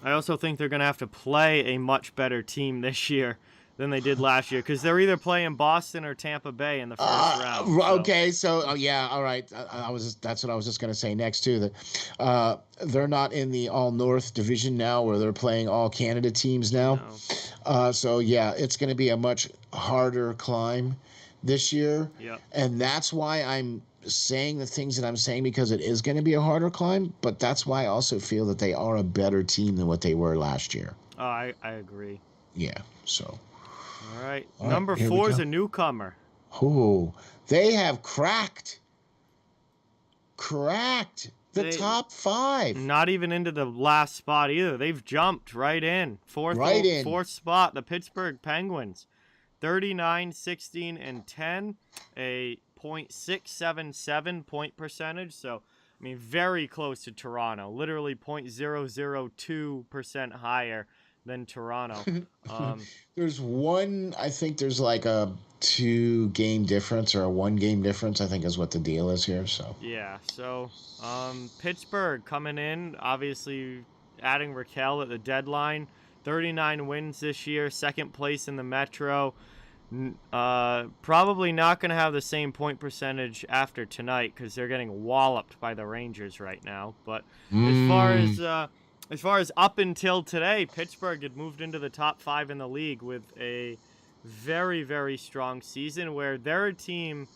I also think they're going to have to play a much better team this year than they did last year because they're either playing Boston or Tampa Bay in the first round. Okay, so yeah, all right. That's what I was just going to say next too. That they're not in the All North division now, where they're playing All Canada teams now. No. So yeah, it's going to be a much harder climb this year. Yep. And that's why I'm saying the things that I'm saying, because it is going to be a harder climb. But that's why I also feel that they are a better team than what they were last year. Oh, I agree. Yeah. So. All right. Number 4 is a newcomer. Oh, they have cracked the top 5. Not even into the last spot either. They've jumped right in. Fourth spot, the Pittsburgh Penguins. 39, 16, and 10. A .677 point percentage. So, I mean, very close to Toronto. Literally .002% higher than Toronto. There's one, I think there's like a 2-game difference or a 1-game difference, I think is what the deal is here. So yeah, so Pittsburgh coming in, obviously adding Raquel at the deadline. 39 wins this year, second place in the Metro. Probably not going to have the same point percentage after tonight because they're getting walloped by the Rangers right now. But as far as up until today, Pittsburgh had moved into the top 5 in the league with a very, very strong season where they're a team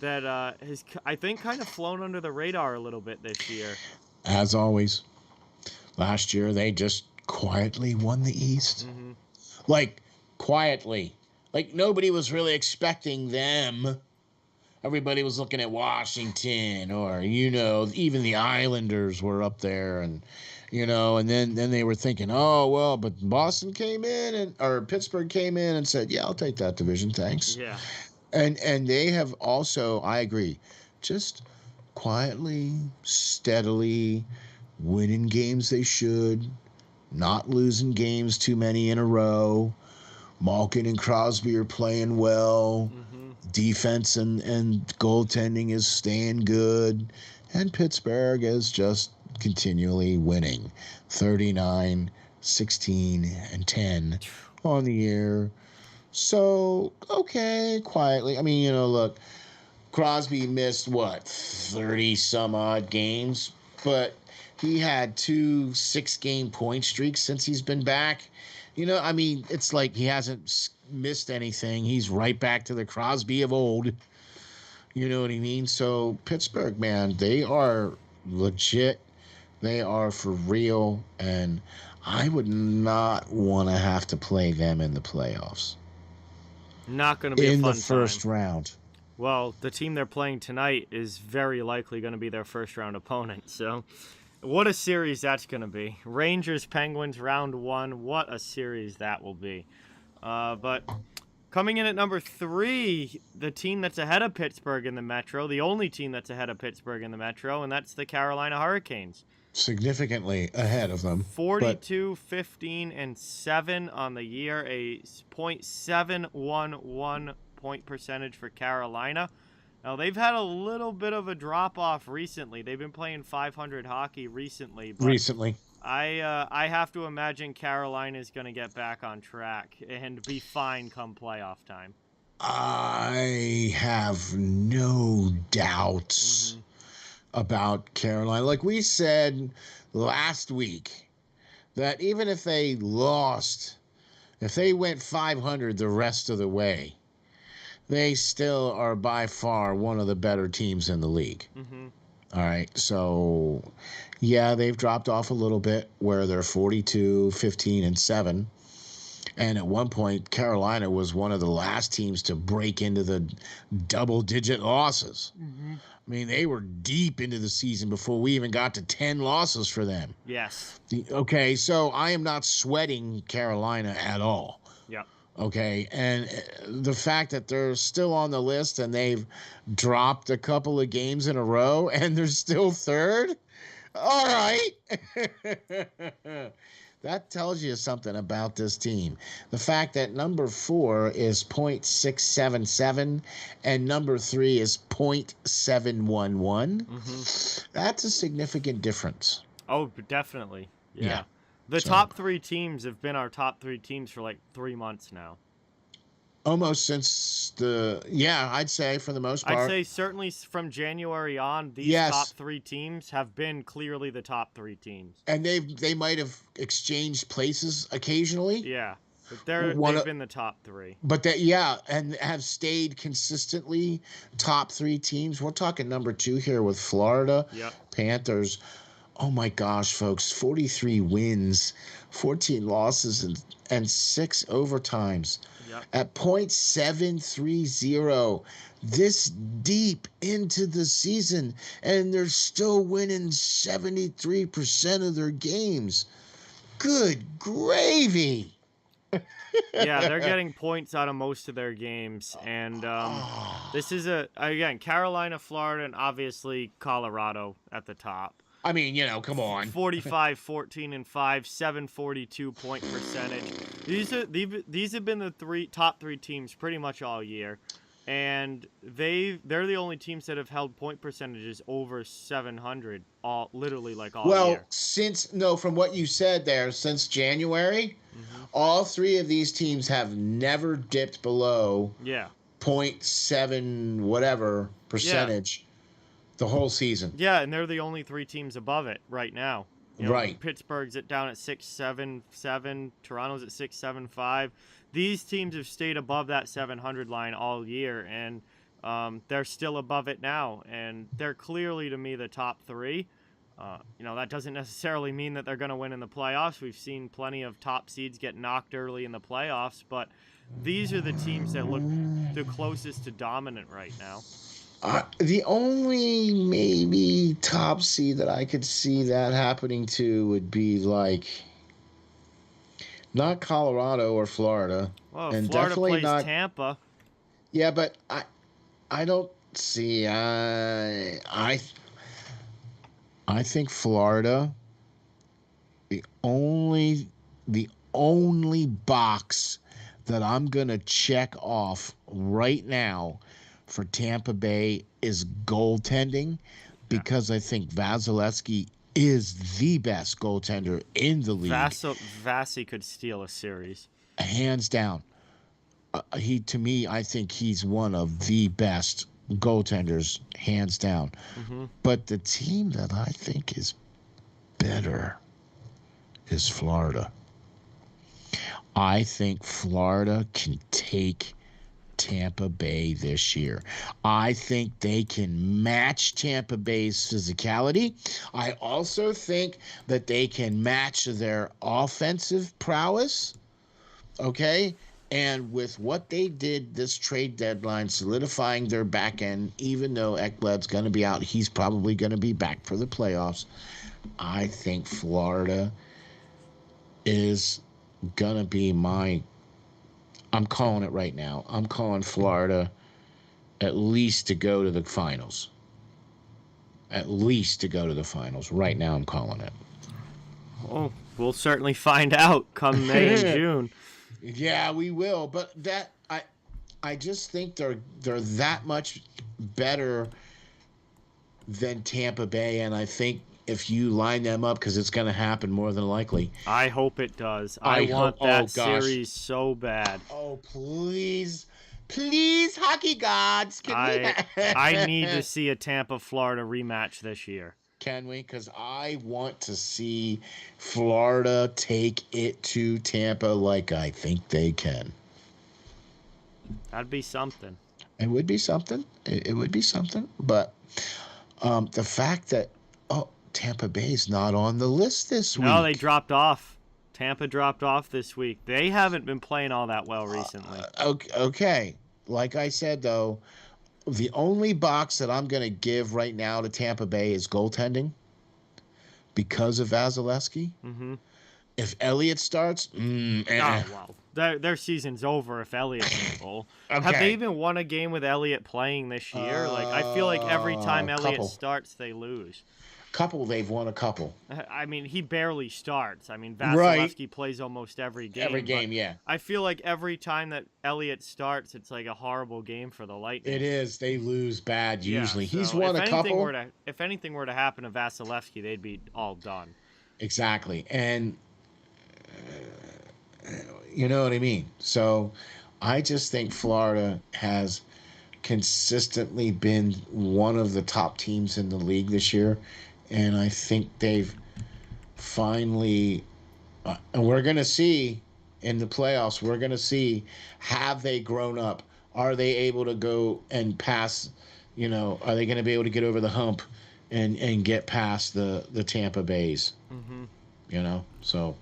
that has, I think, kind of flown under the radar a little bit this year. As always, last year they just quietly won the East. Mm-hmm. Like, quietly. Like, nobody was really expecting them. Everybody was looking at Washington or, even the Islanders were up there and then they were thinking, oh, well, but Boston came in or Pittsburgh came in and said, yeah, I'll take that division. Thanks. Yeah. And they have also, I agree, just quietly, steadily winning games they should, not losing games too many in a row. Malkin and Crosby are playing well. Mm-hmm. Defense and goaltending is staying good. And Pittsburgh is just continually winning. 39, 16, and 10 on the year. So, okay, quietly. I mean, look, Crosby missed, 30-some-odd games? But he had 2 6-game point streaks since he's been back. I mean, it's like he hasn't missed anything. He's right back to the Crosby of old. You know what I mean? So, Pittsburgh, man, they are legit. They are for real. And I would not want to have to play them in the playoffs. Not going to be a fun time. In the first round. Well, the team they're playing tonight is very likely going to be their first-round opponent, so what a series that's going to be. Rangers, Penguins, round 1. What a series that will be. But coming in at number 3, the team that's ahead of Pittsburgh in the Metro, the only team that's ahead of Pittsburgh in the Metro, and that's the Carolina Hurricanes. Significantly ahead of them. 42, 15, and 7 on the year, a .711 point percentage for Carolina. Now, they've had a little bit of a drop-off recently. They've been playing .500 hockey recently. I have to imagine Carolina is going to get back on track and be fine come playoff time. I have no doubts about Carolina. Like we said last week, that even if they lost, if they went .500 the rest of the way, they still are by far one of the better teams in the league. Mm-hmm. All right. So, yeah, they've dropped off a little bit where they're 42, 15, and 7. And at one point, Carolina was one of the last teams to break into the double-digit losses. Mm-hmm. I mean, they were deep into the season before we even got to 10 losses for them. Yes. Okay, so I am not sweating Carolina at all. Yeah. Okay, and the fact that they're still on the list and they've dropped a couple of games in a row and they're still third, All right. That tells you something about this team. The fact that number 4 is .677 and number 3 is .711. That's a significant difference. Oh, definitely. Yeah. Yeah. The So- top 3 teams have been our top 3 teams for like 3 months now. Almost since I'd say for the most part. I'd say certainly from January on, these Yes. top 3 teams have been clearly the top 3 teams. And they might have exchanged places occasionally. Yeah. But they've been the top 3. But and have stayed consistently top 3 teams. We're talking number 2 here with Florida Panthers. Oh my gosh, folks, 43 wins, 14 losses, and 6 overtimes. Yep. At .730 this deep into the season, and they're still winning 73% of their games. Good gravy. Yeah, they're getting points out of most of their games, and this is again Carolina, Florida, and obviously Colorado at the top. I mean, come on. 45, 14, and 5, 742 point percentage. These have been the top three teams pretty much all year, and they're the only teams that have held point percentages over 700 all year. Well, from what you said there, since January, all 3 of these teams have never dipped below 0.7 whatever percentage. The whole season. Yeah, and they're the only 3 teams above it right now. Right. Pittsburgh's down at 677. Toronto's at 675. These teams have stayed above that 700 line all year, and they're still above it now. And they're clearly, to me, the top 3. That doesn't necessarily mean that they're going to win in the playoffs. We've seen plenty of top seeds get knocked early in the playoffs, but these are the teams that look the closest to dominant right now. The only maybe top seed that I could see that happening to would be not Colorado or Florida. Well, and Florida definitely plays not Tampa. Yeah, but I don't see. I think Florida. The only box that I'm gonna check off right now for Tampa Bay is goaltending, because I think Vasilevsky is the best goaltender in the league. Vasi could steal a series. Hands down. I think he's one of the best goaltenders, hands down. But the team that I think is better is Florida. I think Florida can take Tampa Bay this year. I think they can match Tampa Bay's physicality. I also think that they can match their offensive prowess. Okay? And with what they did this trade deadline, solidifying their back end, even though Ekblad's going to be out, he's probably going to be back for the playoffs. I think Florida is going to be I'm calling it right now. I'm calling Florida at least to go to the finals. At least to go to the finals. Right now, I'm calling it. Oh, we'll certainly find out come May and June. Yeah, we will. But I just think they're that much better than Tampa Bay, and I think if you line them up, because it's going to happen more than likely. I hope it does. I want that series so bad. Oh, please, hockey gods. I need to see a Tampa-Florida rematch this year. Can we? Because I want to see Florida take it to Tampa like I think they can. That'd be something. It would be something. It would be something. But the fact that Tampa Bay's not on the list this week. No, they dropped off. Tampa dropped off this week. They haven't been playing all that well recently. Okay. Like I said, though, the only box that I'm going to give right now to Tampa Bay is goaltending because of Vasilevsky. If Elliott starts, wow. Their season's over if Elliott's in the goal. Okay. Have they even won a game with Elliott playing this year? I feel like every time Elliott starts, they lose. They've won a couple. I mean, he barely starts. I mean, Right. Vasilevsky plays almost every game. Every game, yeah. I feel like every time that Elliott starts, it's like a horrible game for the Lightning. It is. They lose bad usually. Yeah, He's so won a couple. if anything were to happen to Vasilevsky, they'd be all done. Exactly. And you know what I mean? So I just think Florida has consistently been one of the top teams in the league this year. And I think they've finally, and we're going to see in the playoffs, we're going to see, have they grown up? Are they able to go and pass, are they going to be able to get over the hump and get past the Tampa Bays? Mm-hmm. So.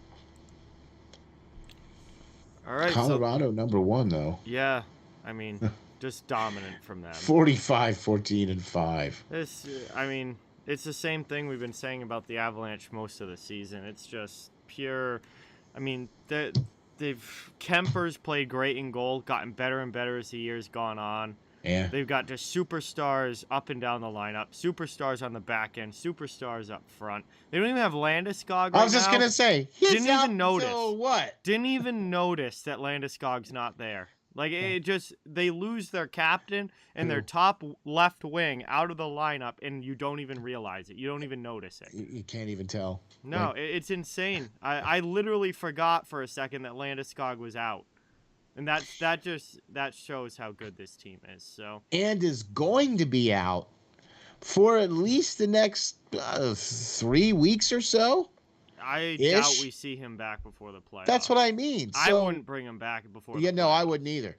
All right. Colorado number 1, though. Yeah. I mean, just dominant from them. 45-14-5. It's the same thing we've been saying about the Avalanche most of the season. It's just pure. I mean, Kemper's played great in goal, gotten better and better as the year's gone on. Yeah. They've got just superstars up and down the lineup, superstars on the back end, superstars up front. They don't even have Landeskog right I was just going to say, didn't even notice. What? Didn't even notice that Landeskog's not there. Like, they lose their captain and their top left wing out of the lineup, and you don't even realize it. You don't even notice it. You can't even tell. No, it's insane. I literally forgot for a second that Landeskog was out. And that shows how good this team is. So, and is going to be out for at least the next 3 weeks or so. I doubt we see him back before the playoffs. That's what I mean. I wouldn't bring him back before. Yeah, no, I wouldn't either.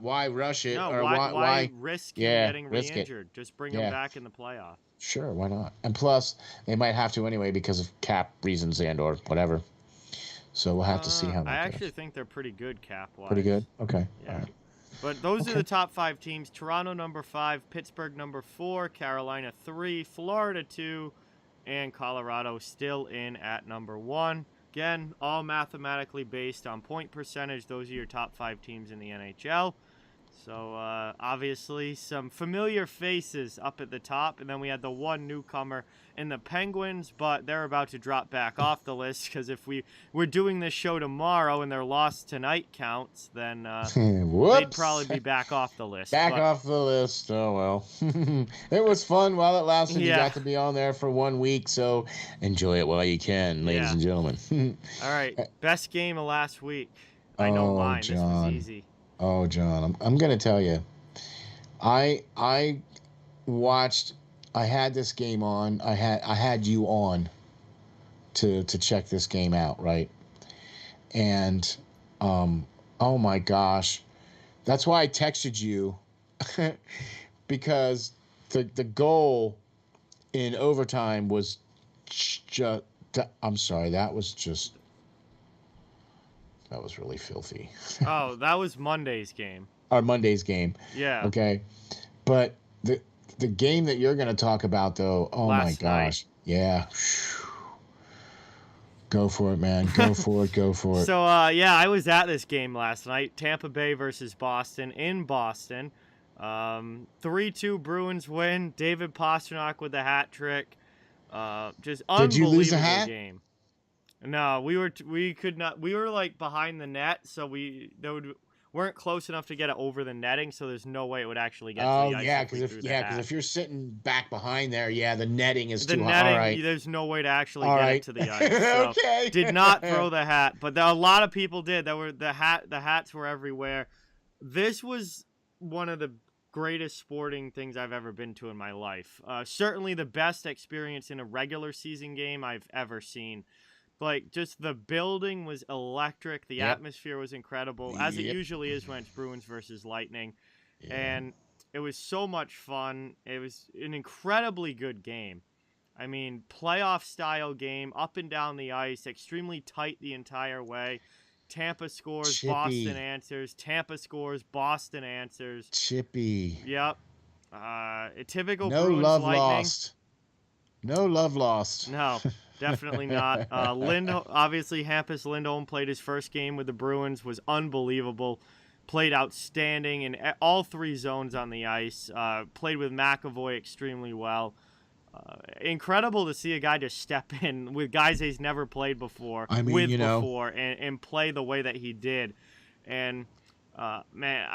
Why rush it? No, or why risk him getting re-injured? Just bring him back in the playoffs. Sure, why not? And plus, they might have to anyway because of cap reasons and/or whatever. So we'll have to see how that goes. I actually think they're pretty good cap-wise. Pretty good? Okay. Yeah. All right. But those are the top 5 teams. Toronto number 5, Pittsburgh number 4, Carolina 3, Florida 2, and Colorado still in at number 1. Again, all mathematically based on point percentage. Those are your top 5 teams in the NHL. So, obviously, some familiar faces up at the top. And then we had the one newcomer in the Penguins, but they're about to drop back off the list because if we're doing this show tomorrow and their loss tonight counts, then they'd probably be back off the list. Off the list. Oh, well. It was fun while it lasted. Yeah. You got to be on there for 1 week, so enjoy it while you can, ladies and gentlemen. All right. Best game of last week. I know mine. John. This was easy. Oh, John, I'm going to tell you. I watched. I had this game on. I had you on to check this game out, right? And oh my gosh, that's why I texted you because the goal in overtime was just. I'm sorry, that was really filthy. Oh, that was Monday's game. Our Monday's game. Yeah. Okay. But the game that you're going to talk about, though, Last my gosh. Night. Yeah. Go for it, man. Go for it. Go for it. So, I was at this game last night. Tampa Bay versus Boston in Boston. 3-2 Bruins win. David Pastrnak with the hat trick. Just unbelievable Did you lose a hat? Game. No, we could not. We were like behind the net, so weren't close enough to get it over the netting. So there's no way it would actually get to the ice. Yeah, because if you're sitting back behind there, the netting is too high. All right. There's no way to actually get it to the ice. So okay. Did not throw the hat, but a lot of people did. The hats were everywhere. This was one of the greatest sporting things I've ever been to in my life. Certainly the best experience in a regular season game I've ever seen. Like, just the building was electric. The atmosphere was incredible, as it usually is when it's Bruins versus Lightning. Yeah. And it was so much fun. It was an incredibly good game. I mean, playoff-style game, up and down the ice, extremely tight the entire way. Tampa scores, Chippy. Boston answers. Tampa scores, Boston answers. Chippy. Yep. A typical No Bruins love Lightning. lost. No love lost. No. Definitely not. Obviously, Hampus Lindholm played his first game with the Bruins, was unbelievable. Played outstanding in all 3 zones on the ice. Played with McAvoy extremely well. incredible to see a guy just step in with guys he's never played before, I mean, and play the way that he did. And man,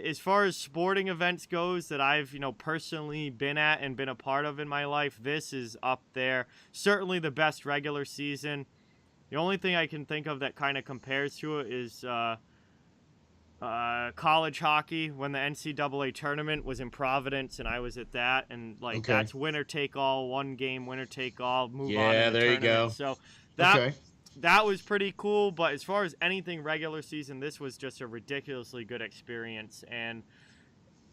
as far as sporting events goes that I've personally been at and been a part of in my life, this is up there. Certainly the best regular season. The only thing I can think of that kind of compares to it is college hockey when the NCAA tournament was in Providence and I was at that, and that's winner take all, one game winner take all, move on in the there tournament. you go. So that was pretty cool. But as far as anything regular season, this was just a ridiculously good experience, and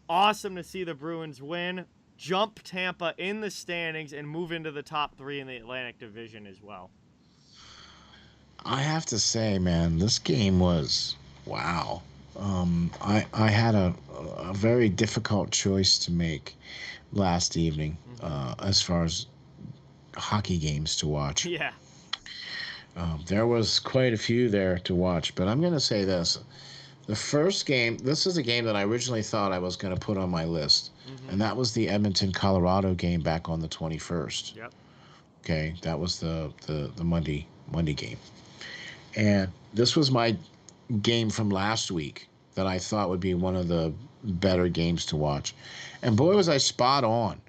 awesome to see the Bruins win, jump Tampa in the standings, and move into the top 3 in the Atlantic Division as well. I have to say, man, this game was wow. I had a very difficult choice to make last evening as far as hockey games to watch. Yeah. There was quite a few there to watch, but I'm going to say this. The first game, this is a game that I originally thought I was going to put on my list, and that was the Edmonton-Colorado game back on the 21st. Yep. Okay, that was the Monday game. And this was my game from last week that I thought would be one of the better games to watch. And boy, was I spot on,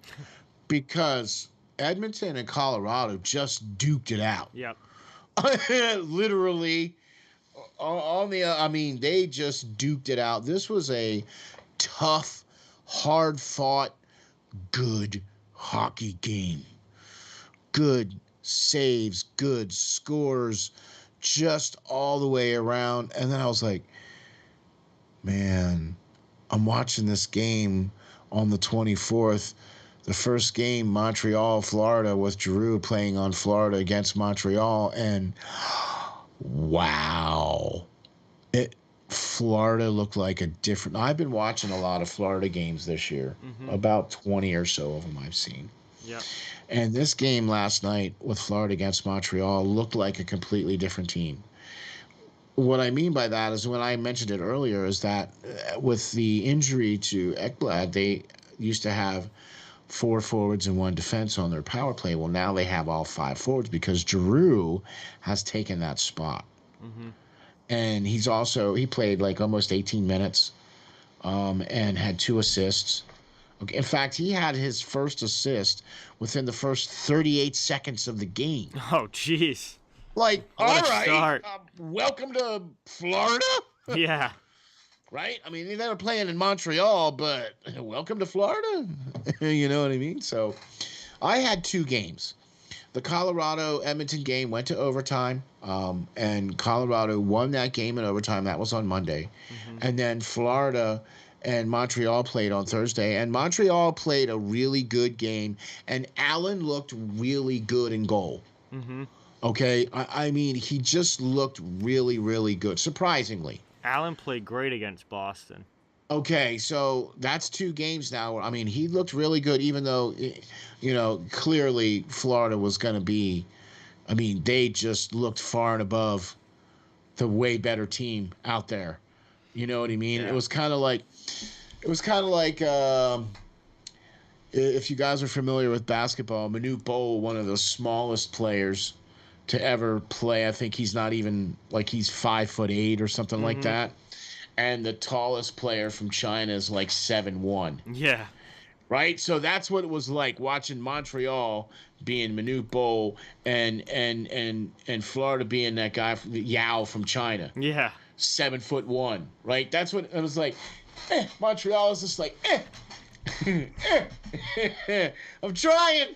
because Edmonton and Colorado just duked it out. Yep. Literally, they just duked it out. This was a tough, hard-fought, good hockey game. Good saves, good scores, just all the way around. And then I was like, man, I'm watching this game on the 24th. The first game, Montreal, Florida, with Giroux playing on Florida against Montreal. And wow, Florida looked like a different. I've been watching a lot of Florida games this year, about 20 or so of them I've seen. Yeah. And this game last night with Florida against Montreal looked like a completely different team. What I mean by that is, when I mentioned it earlier, is that with the injury to Ekblad, they used to have 4 forwards and 1 defense on their power play. Well, now they have all 5 forwards because Giroux has taken that spot. And he played like almost 18 minutes and had 2 assists. Okay. In fact, he had his first assist within the first 38 seconds of the game. Oh, jeez. Like, What all a right, start. Welcome to Florida. Yeah. Right? I mean, they were playing in Montreal, but welcome to Florida. You know what I mean? So I had 2 games. The Colorado-Edmonton game went to overtime, and Colorado won that game in overtime. That was on Monday. And then Florida and Montreal played on Thursday, and Montreal played a really good game, and Allen looked really good in goal. Okay? I mean, he just looked really, really good, surprisingly. Allen played great against Boston. Okay, so that's 2 games now. I mean, he looked really good, even though, clearly Florida was going to be, I mean, they just looked far and above the way better team out there. You know what I mean? Yeah. It was kind of like, if you guys are familiar with basketball, Manute Bol, one of the smallest players to ever play. I think he's not even, like, he's 5'8" or something like that. And the tallest player from China is like 7'1". Yeah. Right? So that's what it was like watching Montreal being Manute Bol and Florida being that guy from Yao from China. Yeah. 7'1", right? That's what it was like. Montreal is just like, I'm trying.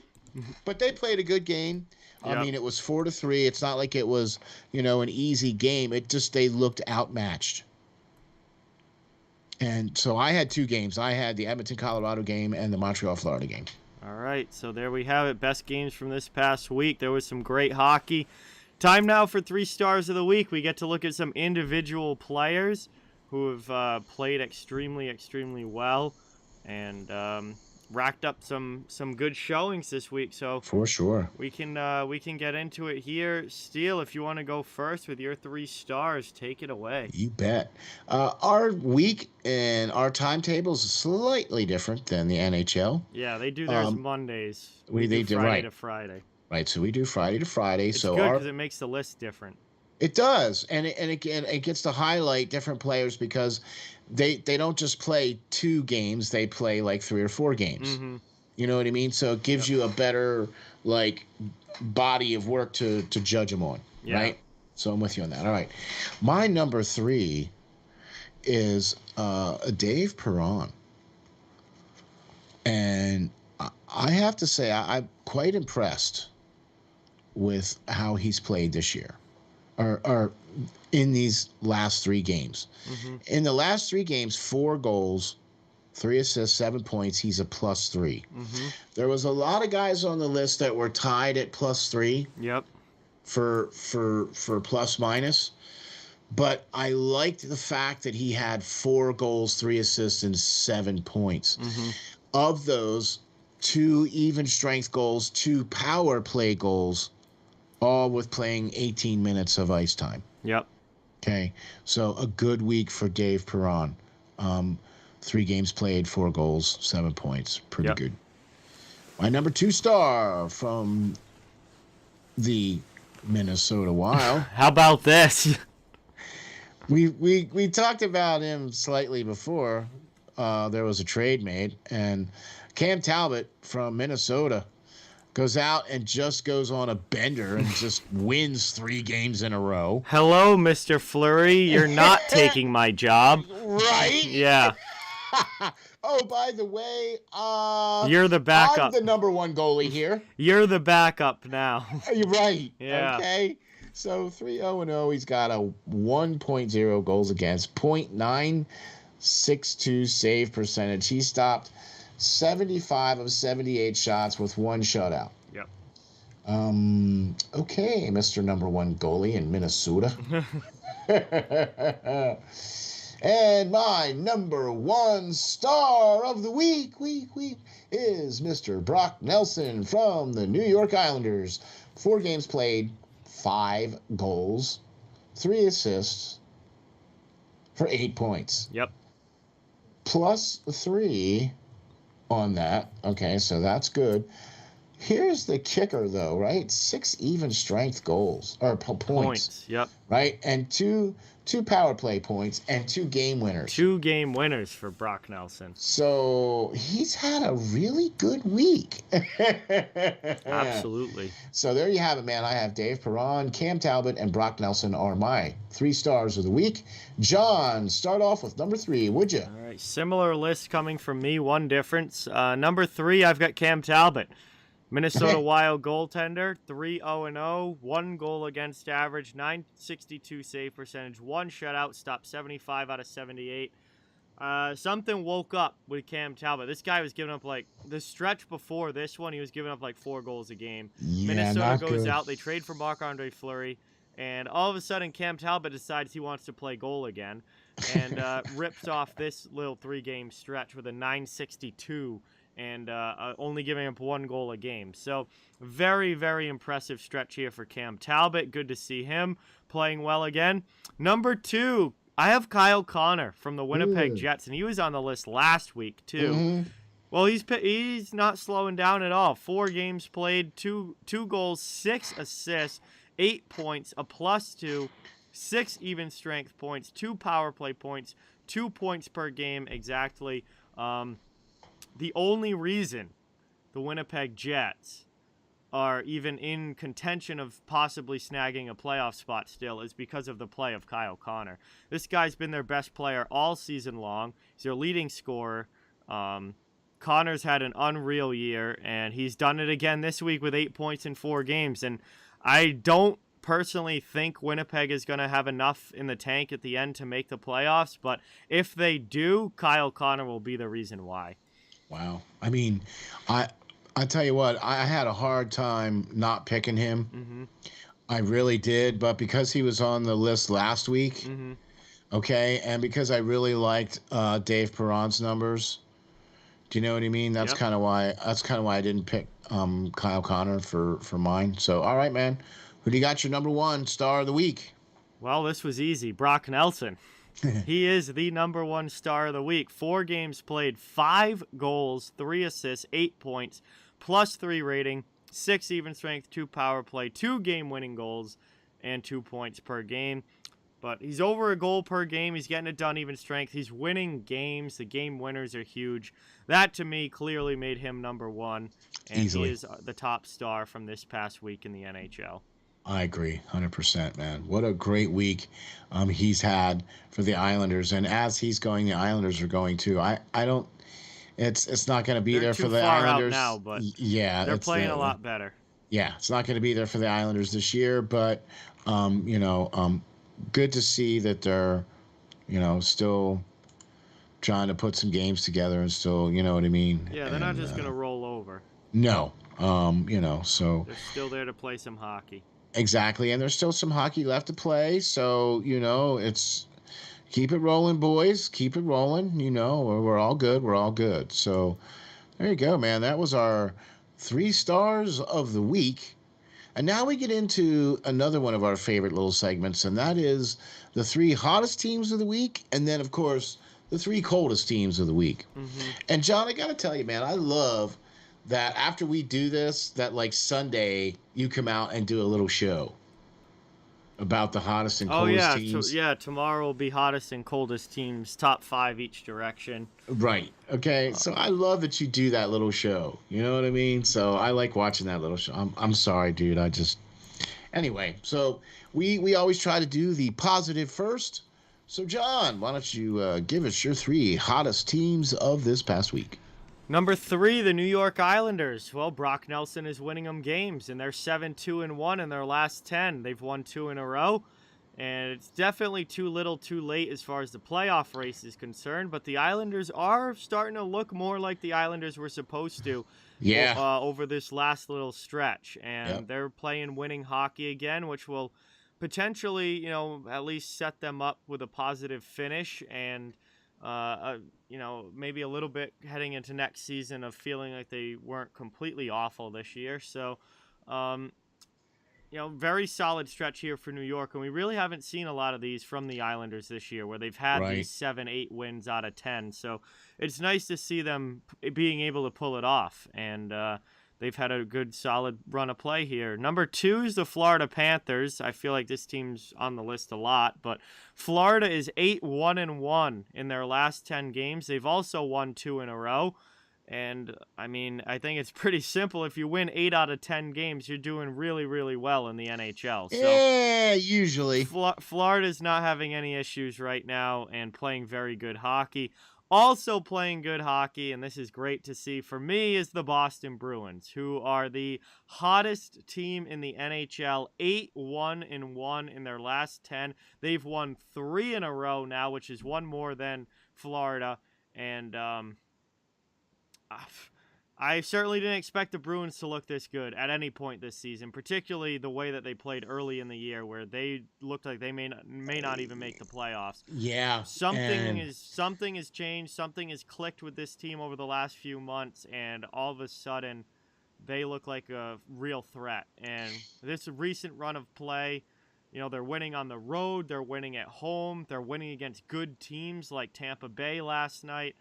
But they played a good game. Yep. I mean, it was 4-3. It's not like it was, an easy game. It just, they looked outmatched. And so I had 2 games. I had the Edmonton-Colorado game and the Montreal-Florida game. All right, so there we have it. Best games from this past week. There was some great hockey. Time now for 3 stars of the week. We get to look at some individual players who have played extremely, extremely well. And racked up some good showings this week. So For sure. we can get into it here. Steele, if you want to go first with your 3 stars, take it away. You bet. Our week and our timetables is slightly different than the NHL. Yeah, they do theirs Mondays. They do do Friday right to Friday. Right, so we do Friday to Friday. It's so good because it makes the list different. It does, and it gets to highlight different players because they don't just play 2 games; they play like 3 or 4 games. Mm-hmm. You know what I mean? So it gives you a better like body of work to judge them on, right? So I'm with you on that. All right, my number 3 is Dave Perron, and I have to say I'm quite impressed with how he's played this year. Or in these last 3 games. Mm-hmm. In the last 3 games, 4 goals, 3 assists, 7 points. He's a +3. Mm-hmm. There was a lot of guys on the list that were tied at +3. Yep. For plus minus, but I liked the fact that he had 4 goals, 3 assists, and 7 points. Mm-hmm. Of those, 2 even strength goals, 2 power play goals, all with playing 18 minutes of ice time. Yep. Okay, so a good week for Dave Perron. 3 games played, 4 goals, 7 points. Pretty good. My number 2 star from the Minnesota Wild. How about this? We talked about him slightly before. There was a trade made, and Cam Talbot from Minnesota goes out and just goes on a bender and just wins 3 games in a row. Hello, Mr. Fleury. You're not taking my job. Right? Yeah. Oh, by the way, you're the backup. I'm the number 1 goalie here. You're the backup now. You're right. Yeah. Okay. So 3-0-0. He's got a 1.0 goals against, .962 save percentage. He stopped 75 of 78 shots with 1 shutout. Yep. Okay, Mr. Number 1 goalie in Minnesota. And my number 1 star of the week is Mr. Brock Nelson from the New York Islanders. 4 games played, 5 goals, 3 assists for 8 points. Yep. +3 on that. Okay, so that's good. Here's the kicker, though, right? 6 even strength goals or points. Yep. Right, and two power play points and 2 game winners. 2 game winners for Brock Nelson. So he's had a really good week. Absolutely. So there you have it, man. I have Dave Perron, Cam Talbot, and Brock Nelson are my 3 stars of the week. John, start off with number 3, would you? All right, similar list coming from me, 1 difference. Number 3, I've got Cam Talbot. Minnesota Wild goaltender, 3-0-0, 1 goal against average, .962 save percentage, 1 shutout, stopped 75 out of 78. Something woke up with Cam Talbot. This guy was giving up the stretch before this one, he was giving up 4 goals a game. Yeah, Minnesota goes out, they trade for Marc-Andre Fleury, and all of a sudden Cam Talbot decides he wants to play goal again, and rips off this little 3-game stretch with a .962 and only giving up 1 goal a game. So very, very impressive stretch here for Cam Talbot. Good to see him playing well again. Number 2, I have Kyle Connor from the Winnipeg Jets, and he was on the list last week too. Mm-hmm. Well, he's not slowing down at all. 4 games played, 2 goals, 6 assists, 8 points, a +2, 6 even strength points, 2 power play points, 2 points per game exactly. The only reason the Winnipeg Jets are even in contention of possibly snagging a playoff spot still is because of the play of Kyle Connor. This guy's been their best player all season long. He's their leading scorer. Connor's had an unreal year, and he's done it again this week with 8 points in 4 games. And I don't personally think Winnipeg is going to have enough in the tank at the end to make the playoffs, but if they do, Kyle Connor will be the reason why. Wow. I mean, I tell you what, I had a hard time not picking him. Mm-hmm. I really did, but because he was on the list last week, okay, and because I really liked Dave Perron's numbers, Do you know what I mean? That's Yep. kind of why. That's kind of why I didn't pick Kyle Connor for mine. So all right, man. Who do you got your number one star of the week? Well, this was easy. Brock Nelson. He is the number one star of the week. 4 games played, 5 goals, 3 assists, 8 points, +3 rating, 6 even strength, 2 power play, 2 game-winning goals, and 2 points per game. But he's over a goal per game. He's getting it done even strength. He's winning games. The game winners are huge. That, to me, clearly made him number one. And Easily. he is the top star from this past week in the NHL. I agree, 100%, man. What a great week he's had for the Islanders, and as he's going, the Islanders are going too. I don't. It's not going to be They're there too for the far out Islanders now, but Yeah, they're it's playing a lot better. yeah, it's not going to be there for the Islanders this year, but good to see that they're still trying to put some games together and still, you know what I mean. Yeah, they're not And just going to roll over. no, so They're still there to play some hockey. exactly, and there's still some hockey left to play, so it's keep it rolling, boys. Keep it rolling. We're all good. We're all good. So there you go, man. That was our 3 stars of the week. And now we get into another one of our favorite little segments, and that is the 3 hottest teams of the week, and then, of course, the 3 coldest teams of the week. Mm-hmm. And, John, I got to tell you, man, I love that after we do this, that, like, Sunday, you come out and do a little show about the hottest and coldest teams. Tomorrow will be hottest and coldest teams, top 5 each direction. Right. Okay. So I love that you do that little show. You know what I mean? So I like watching that little show. I'm sorry, dude. Anyway. So we always try to do the positive first. So John, why don't you give us your 3 hottest teams of this past week? Number 3, the New York Islanders. Well, Brock Nelson is winning them games, and they're 7-2-1 in their last 10. They've won 2 in a row, and it's definitely too little too late as far as the playoff race is concerned, but the Islanders are starting to look more like the Islanders were supposed to over this last little stretch, and they're playing winning hockey again, which will potentially, at least set them up with a positive finish and maybe a little bit heading into next season of feeling like they weren't completely awful this year. So, very solid stretch here for New York. And we really haven't seen a lot of these from the Islanders this year where they've had these 7-8 wins out of 10. So it's nice to see them being able to pull it off. And, they've had a good, solid run of play here. Number 2 is the Florida Panthers. I feel like this team's on the list a lot, but Florida is 8-1-1 in their last 10 games. They've also won 2 in a row. And, I mean, I think it's pretty simple. If you win 8 out of 10 games, you're doing really, really well in the NHL. So, yeah, usually. Florida's not having any issues right now and playing very good hockey. Also playing good hockey, and this is great to see for me, is the Boston Bruins, who are the hottest team in the NHL, 8-1-1 in their last 10. They've won 3 in a row now, which is one more than Florida, and I certainly didn't expect the Bruins to look this good at any point this season, particularly the way that they played early in the year where they looked like they may not even make the playoffs. Yeah. Something has changed, something has clicked with this team over the last few months, and all of a sudden they look like a real threat. And this recent run of play, they're winning on the road, they're winning at home, they're winning against good teams like Tampa Bay last night.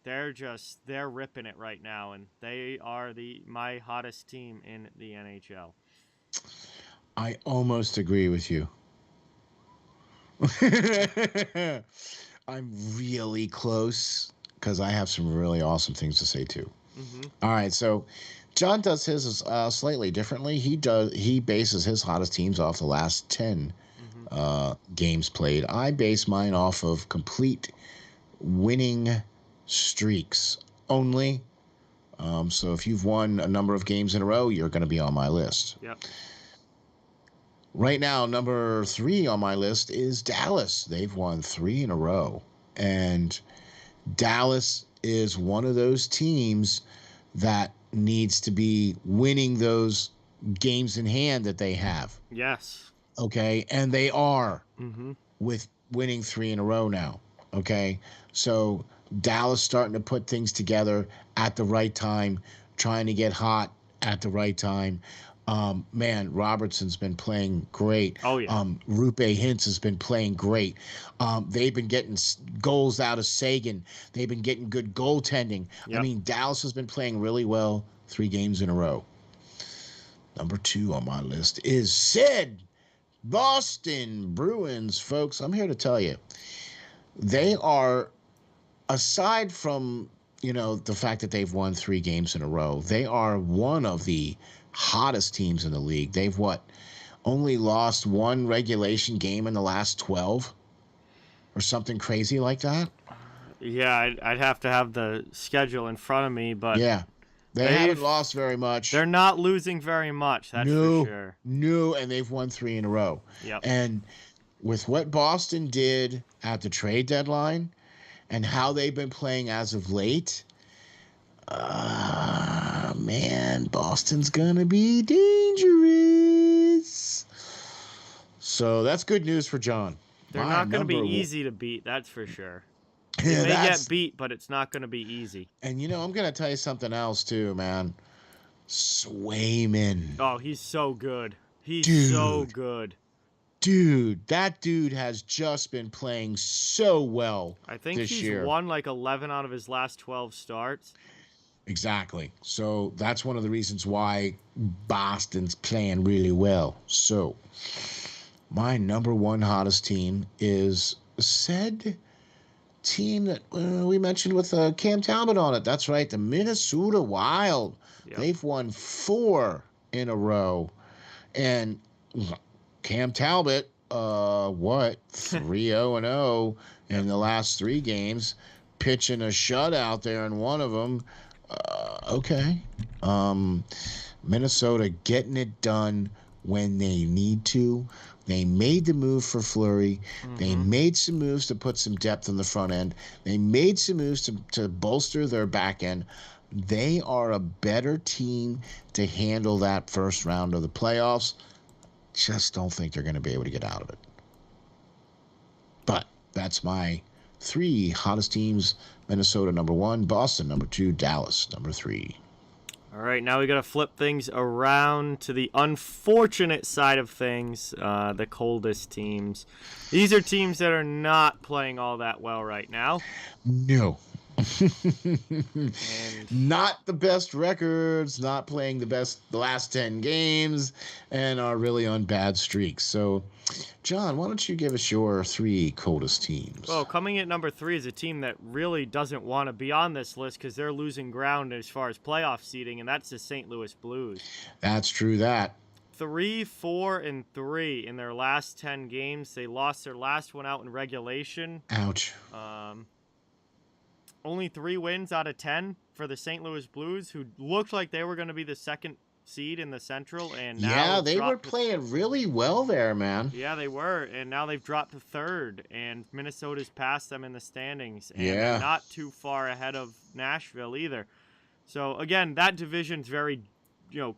They're ripping it right now, and they are my hottest team in the NHL. I almost agree with you. I'm really close because I have some really awesome things to say too. Mm-hmm. All right, so John does his slightly differently. He bases his hottest teams off the last 10 games played. I base mine off of complete winning streaks only. So if you've won a number of games in a row, you're going to be on my list. Yep. Right now, number 3 on my list is Dallas. They've won 3 in a row. And Dallas is one of those teams that needs to be winning those games in hand that they have. Yes. Okay. And they are with winning 3 in a row now. Okay. So Dallas starting to put things together at the right time, trying to get hot at the right time. Man, Robertson's been playing great. Oh, yeah. Rupe Hintz has been playing great. They've been getting goals out of Sagan. They've been getting good goaltending. I Yep. mean, Dallas has been playing really well 3 games in a row. Number 2 on my list is said Boston Bruins, folks. I'm here to tell you, they are, aside from, the fact that they've won 3 games in a row, they are one of the hottest teams in the league. They've only lost 1 regulation game in the last 12 or something crazy like that. Yeah, I'd have to have the schedule in front of me, but Yeah. They haven't lost very much. They're not losing very much, that's for sure. No, and they've won 3 in a row. Yep. And with what Boston did at the trade deadline and how they've been playing as of late, man, Boston's gonna be dangerous. So that's good news for John. They're not going to be easy to beat, that's for sure. They may get beat, but it's not going to be easy. And I'm going to tell you something else too, man. Swayman. Oh, he's so good. He's so good. Dude, that dude has just been playing so well. I think he's won like 11 out of his last 12 starts. Exactly. So that's one of the reasons why Boston's playing really well. So my number 1 hottest team is said team that we mentioned with Cam Talbot on it. That's right, the Minnesota Wild. Yep. They've won 4 in a row. And Cam Talbot, 3-0-0 in the last 3 games, pitching a shutout there in one of them. Okay. Minnesota getting it done when they need to. They made the move for Fleury. Mm-hmm. They made some moves to put some depth on the front end. They made some moves to bolster their back end. They are a better team to handle that first round of the playoffs. Just don't think they're going to be able to get out of it. But that's my 3 hottest teams. Minnesota number 1, Boston number 2, Dallas number 3. All right, now we got to flip things around to the unfortunate side of things, the coldest teams. These are teams that are not playing all that well right now. No. Not the best records, not playing the last 10 games, and are really on bad streaks. So, John, why don't you give us your 3 coldest teams? Well, coming at number 3 is a team that really doesn't want to be on this list because they're losing ground as far as playoff seeding, and that's the St. Louis Blues. That's true, that. 3-4-3 in their last 10 games. They lost their last one out in regulation. Ouch. Only 3 wins out of 10 for the St. Louis Blues, who looked like they were going to be the second seed in the Central, and now they were playing really well there, man. Yeah, they were, and now they've dropped to 3rd, and Minnesota's passed them in the standings, and they're not too far ahead of Nashville either. So again, that division's very,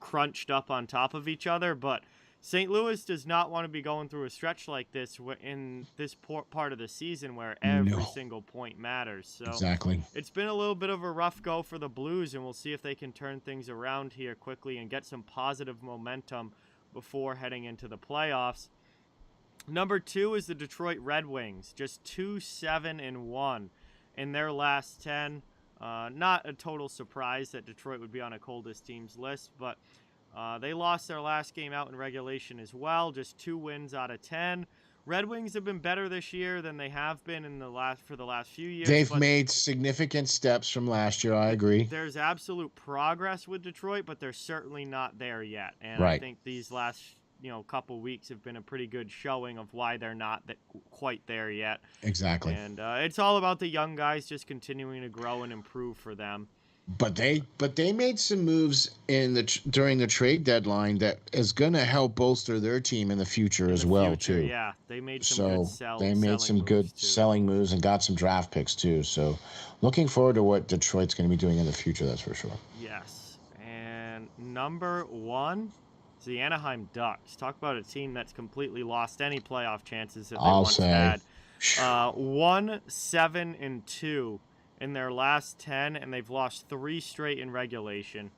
crunched up on top of each other, but St. Louis does not want to be going through a stretch like this in this part of the season where every single point matters. So exactly. It's been a little bit of a rough go for the Blues, and we'll see if they can turn things around here quickly and get some positive momentum before heading into the playoffs. Number 2 is the Detroit Red Wings, just 2-7-1 in their last 10. Not a total surprise that Detroit would be on a coldest teams list, but they lost their last game out in regulation as well, just 2 wins out of 10. Red Wings have been better this year than they have been for the last few years. They've made significant steps from last year, I agree. There's absolute progress with Detroit, but they're certainly not there yet. And right. I think these last couple weeks have been a pretty good showing of why they're not quite there yet. Exactly. And it's all about the young guys just continuing to grow and improve for them. But they made some moves during the trade deadline that is going to help bolster their team in the future as well too. Yeah, they made some good selling moves and got some draft picks too. So, looking forward to what Detroit's going to be doing in the future. That's for sure. Yes, and number 1 is the Anaheim Ducks. Talk about a team that's completely lost any playoff chances that they once had. 1-7-2. in their last 10, and they've lost 3 straight in regulation.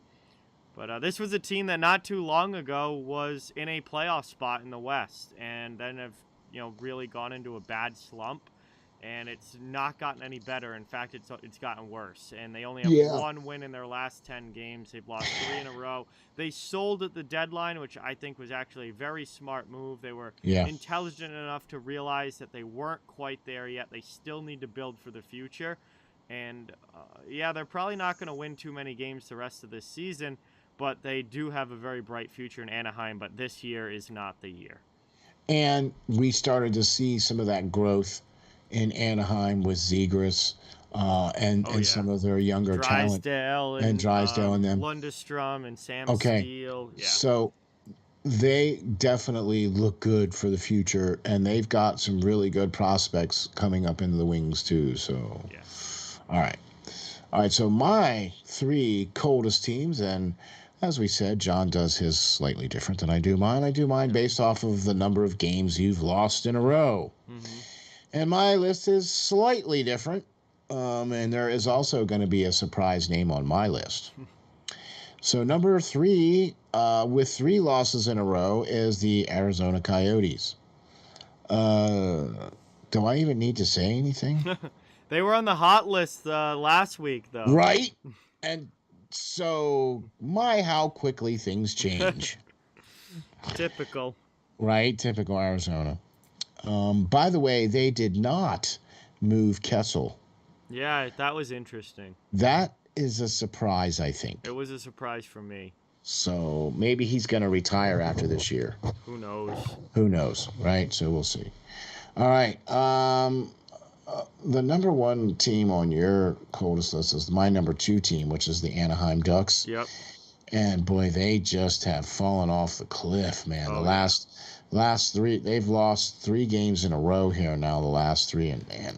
But this was a team that not too long ago was in a playoff spot in the West, and then have really gone into a bad slump, and it's not gotten any better. In fact, it's gotten worse, and they only have 1 win in their last 10 games. They've lost 3 in a row. They sold at the deadline, which I think was actually a very smart move. They were intelligent enough to realize that they weren't quite there yet. They still need to build for the future, and they're probably not going to win too many games the rest of this season, but they do have a very bright future in Anaheim, but this year is not the year. And we started to see some of that growth in Anaheim with Zegras and some of their younger talent. Drysdale and them. Lundestrom and Sam Steele. Yeah. So they definitely look good for the future, and they've got some really good prospects coming up into the wings too. So, all right. So my 3 coldest teams, and as we said, John does his slightly different than I do mine. I do mine based off of the number of games you've lost in a row. Mm-hmm. And my list is slightly different, and there is also going to be a surprise name on my list. So number 3, with 3 losses in a row, is the Arizona Coyotes. Do I even need to say anything? They were on the hot list last week, though. Right? And so how quickly things change. Typical. Right? Typical Arizona. By the way, they did not move Kessel. Yeah, that was interesting. That is a surprise, I think. It was a surprise for me. So maybe he's going to retire after this year. Who knows? Who knows, right? So we'll see. All right. The number 1 team on your coldest list is my number 2 team, which is the Anaheim Ducks. Yep. And boy, they just have fallen off the cliff, man. The last 3, they've lost 3 games in a row here now, the last 3, and man,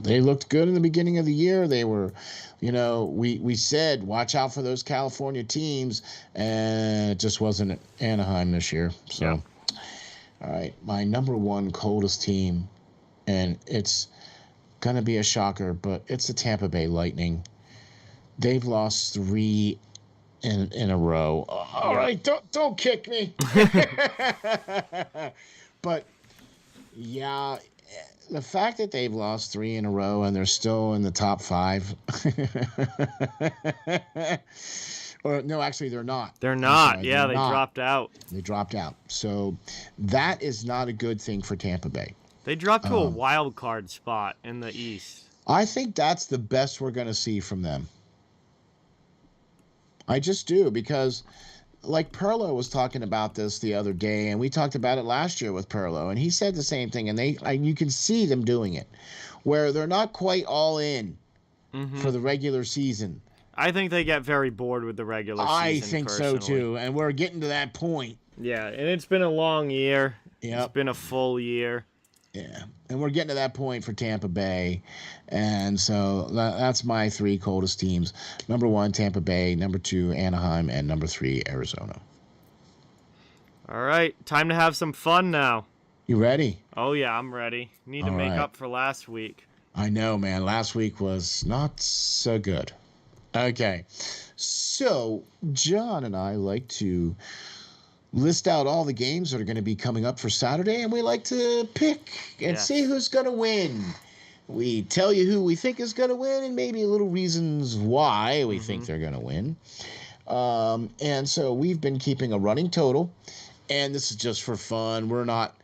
they looked good in the beginning of the year. They were, we said watch out for those California teams, and it just wasn't Anaheim this year. So, All right, my number 1 coldest team, and it's gonna be a shocker, but it's the Tampa Bay Lightning. They've lost 3 in a row. All right, don't kick me. But yeah, the fact that they've lost 3 in a row and they're still in the top 5. Or no, actually they're not. They're not. They dropped out. They dropped out. So that is not a good thing for Tampa Bay. They dropped to a wild card spot in the East. I think that's the best we're going to see from them. I just do, because like Perlo was talking about this the other day, and we talked about it last year with Perlo, and he said the same thing, and you can see them doing it, where they're not quite all in for the regular season. I think they get very bored with the regular season. I think so too, and we're getting to that point. Yeah, and it's been a long year. It's been a full year. Yeah, and we're getting to that point for Tampa Bay, and so that's my 3 coldest teams. Number 1, Tampa Bay. Number 2, Anaheim. And number 3, Arizona. All right, time to have some fun now. You ready? Oh, yeah, I'm ready. Need to make up for last week. I know, man. Last week was not so good. Okay, so John and I like to list out all the games that are going to be coming up for Saturday, and we like to pick and see who's going to win. We tell you who we think is going to win and maybe a little reasons why we think they're going to win. And so we've been keeping a running total, and this is just for fun. We're not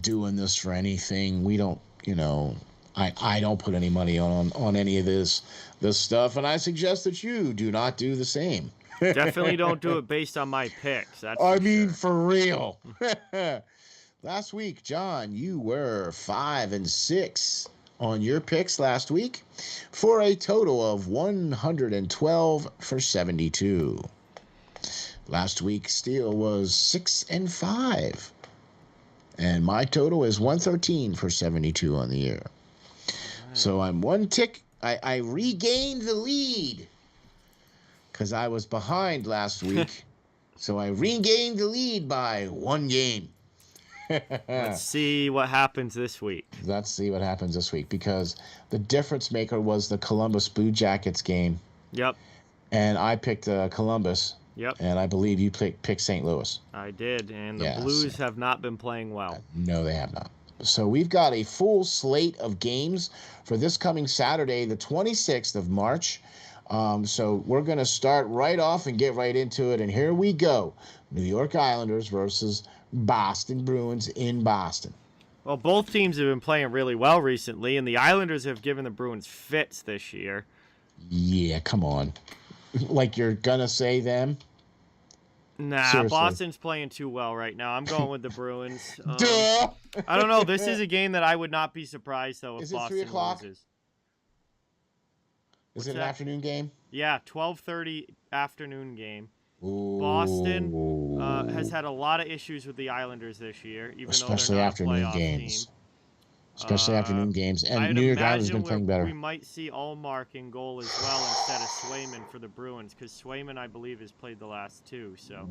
doing this for anything. We don't, I don't put any money on any of this stuff, and I suggest that you do not do the same. Definitely don't do it based on my picks. For real. Last week, John, you were 5-6 on your picks last week for a total of 112 for 72. Last week, Steele was 6-5. And my total is 113 for 72 on the year. Right. So I'm 1 tick. I regained the lead because I was behind last week. So I regained the lead by 1 game. Let's see what happens this week. Let's see what happens this week, because the difference maker was the Columbus Blue Jackets game. Yep. And I picked Columbus. Yep. And I believe you picked St. Louis. I did, and the Blues have not been playing well. No, they have not. So we've got a full slate of games for this coming Saturday, the 26th of March. So we're going to start right off and get right into it. And here we go. New York Islanders versus Boston Bruins in Boston. Well, both teams have been playing really well recently, and the Islanders have given the Bruins fits this year. Yeah, come on. Like you're going to say them? Nah, seriously. Boston's playing too well right now. I'm going with the Bruins. Duh! I don't know. This is a game that I would not be surprised, though, if Is it Boston 3 o'clock? loses. Is it an afternoon game? Yeah, 12:30 afternoon game. Ooh. Boston has had a lot of issues with the Islanders this year, even especially though they're not afternoon a playoff games. team. Especially afternoon games. And New York Islanders have been playing better. We might see Ullmark in goal as well instead of Swayman for the Bruins, because Swayman, I believe, has played the last two. So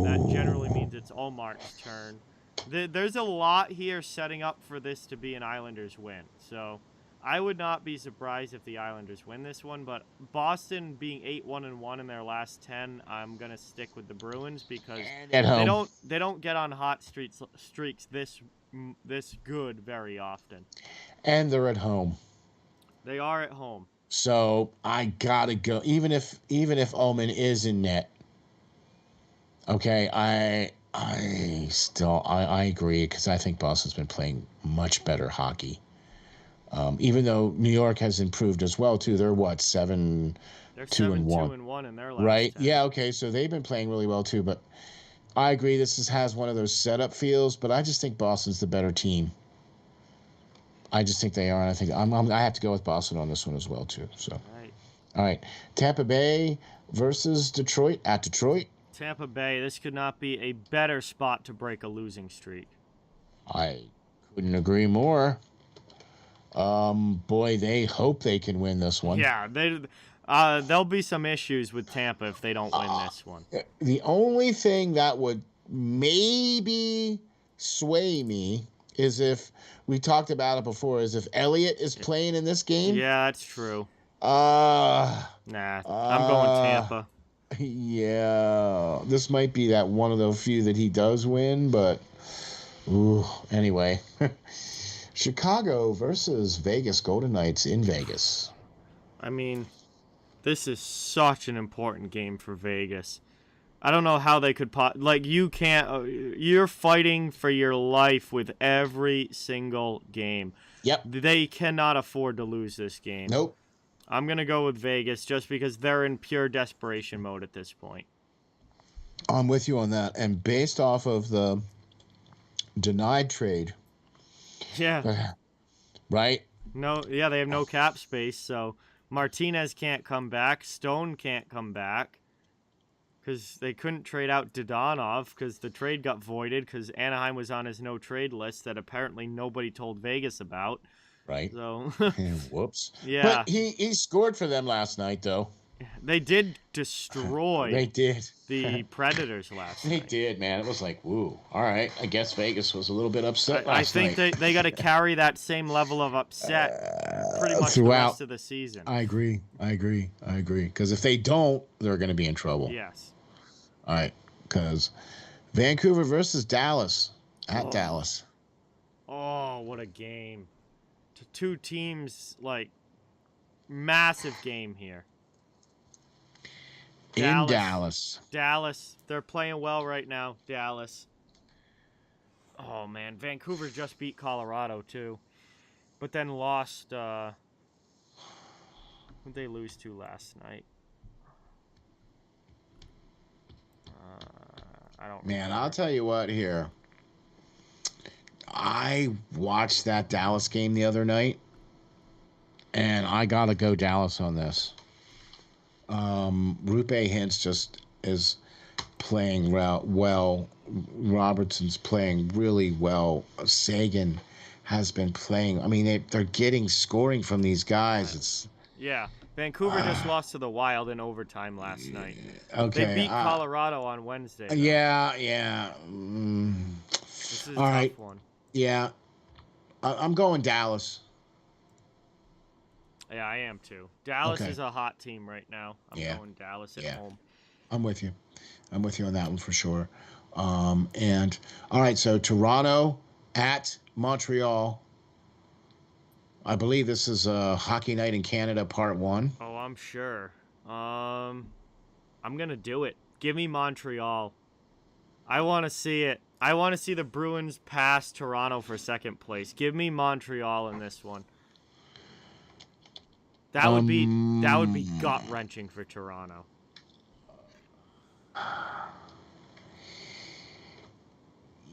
that generally means it's Ullmark's turn. There's a lot here setting up for this to be an Islanders win. So I would not be surprised if the Islanders win this one. But Boston being 8-1-1 in their last 10, I'm going to stick with the Bruins, because they don't get on hot streaks this good very often. And they're at home. They are at home. So I gotta go. Even if Ullman is in net. Okay, I agree, because I think Boston's been playing much better hockey. Even though New York has improved as well too. They're what, 7-2-1. They're 7-2-1 in their last right? 10. Yeah, okay, so they've been playing really well too, but I agree, this has one of those setup feels, but I just think Boston's the better team. I just think they are, and I think I have to go with Boston on this one as well too. So, all right, Tampa Bay versus Detroit at Detroit. Tampa Bay, this could not be a better spot to break a losing streak. I couldn't agree more. Boy, they hope they can win this one. Yeah, there'll be some issues with Tampa if they don't win this one. The only thing that would maybe sway me is if we talked about it before, is if Elliott is playing in this game. Yeah, that's true. I'm going Tampa. Yeah, this might be that one of the few that he does win, but anyway. Chicago versus Vegas Golden Knights in Vegas. I mean, this is such an important game for Vegas. I don't know how they could you're fighting for your life with every single game. Yep. They cannot afford to lose this game. Nope. I'm going to go with Vegas just because they're in pure desperation mode at this point. I'm with you on that. And based off of the denied trade. Yeah. Right? No, yeah, they have no cap space, so Martinez can't come back. Stone can't come back because they couldn't trade out Dodonov because the trade got voided because Anaheim was on his no-trade list that apparently nobody told Vegas about. Right. So, whoops. Yeah. But he scored for them last night, though. They did destroy the Predators last night. They did, man. It was like, woo. All right. I guess Vegas was a little bit upset last night. I think they got to carry that same level of upset pretty much throughout the rest of the season. I agree. Because if they don't, they're going to be in trouble. Yes. All right. Because Vancouver versus Dallas at Dallas. Oh, what a game. Two teams, massive game here. Dallas. They're playing well right now. Dallas. Oh, man. Vancouver just beat Colorado, too. But then lost... who'd they lose to last night? I don't remember. I'll tell you what here. I watched that Dallas game the other night, and I got to go Dallas on this. Rupe Hintz just is playing well. Robertson's playing really well. Sagan has been playing. I mean, they're getting scoring from these guys. Yeah. Vancouver just lost to the Wild in overtime last night. Okay. They beat Colorado on Wednesday. Yeah. This is a All tough right. one. Yeah. I'm going Dallas. Yeah, I am too. Dallas Okay. is a hot team right now. I'm Yeah. going Dallas at Yeah. home. I'm with you. I'm with you on that one for sure. And all right, so Toronto at Montreal. I believe this is a Hockey Night in Canada Part 1. Oh, I'm sure. I'm gonna do it. Give me Montreal. I want to see it. I want to see the Bruins pass Toronto for second place. Give me Montreal in this one. That would be gut wrenching for Toronto.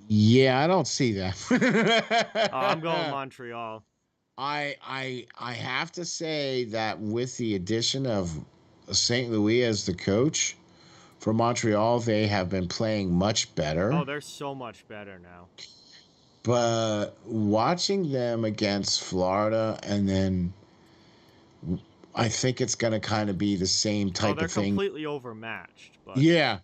Yeah, I don't see that. I'm going Montreal. I have to say that with the addition of St. Louis as the coach for Montreal, they have been playing much better. Oh, they're so much better now. But watching them against Florida, and then I think it's going to kind of be the same type of thing. They're completely overmatched. But yeah.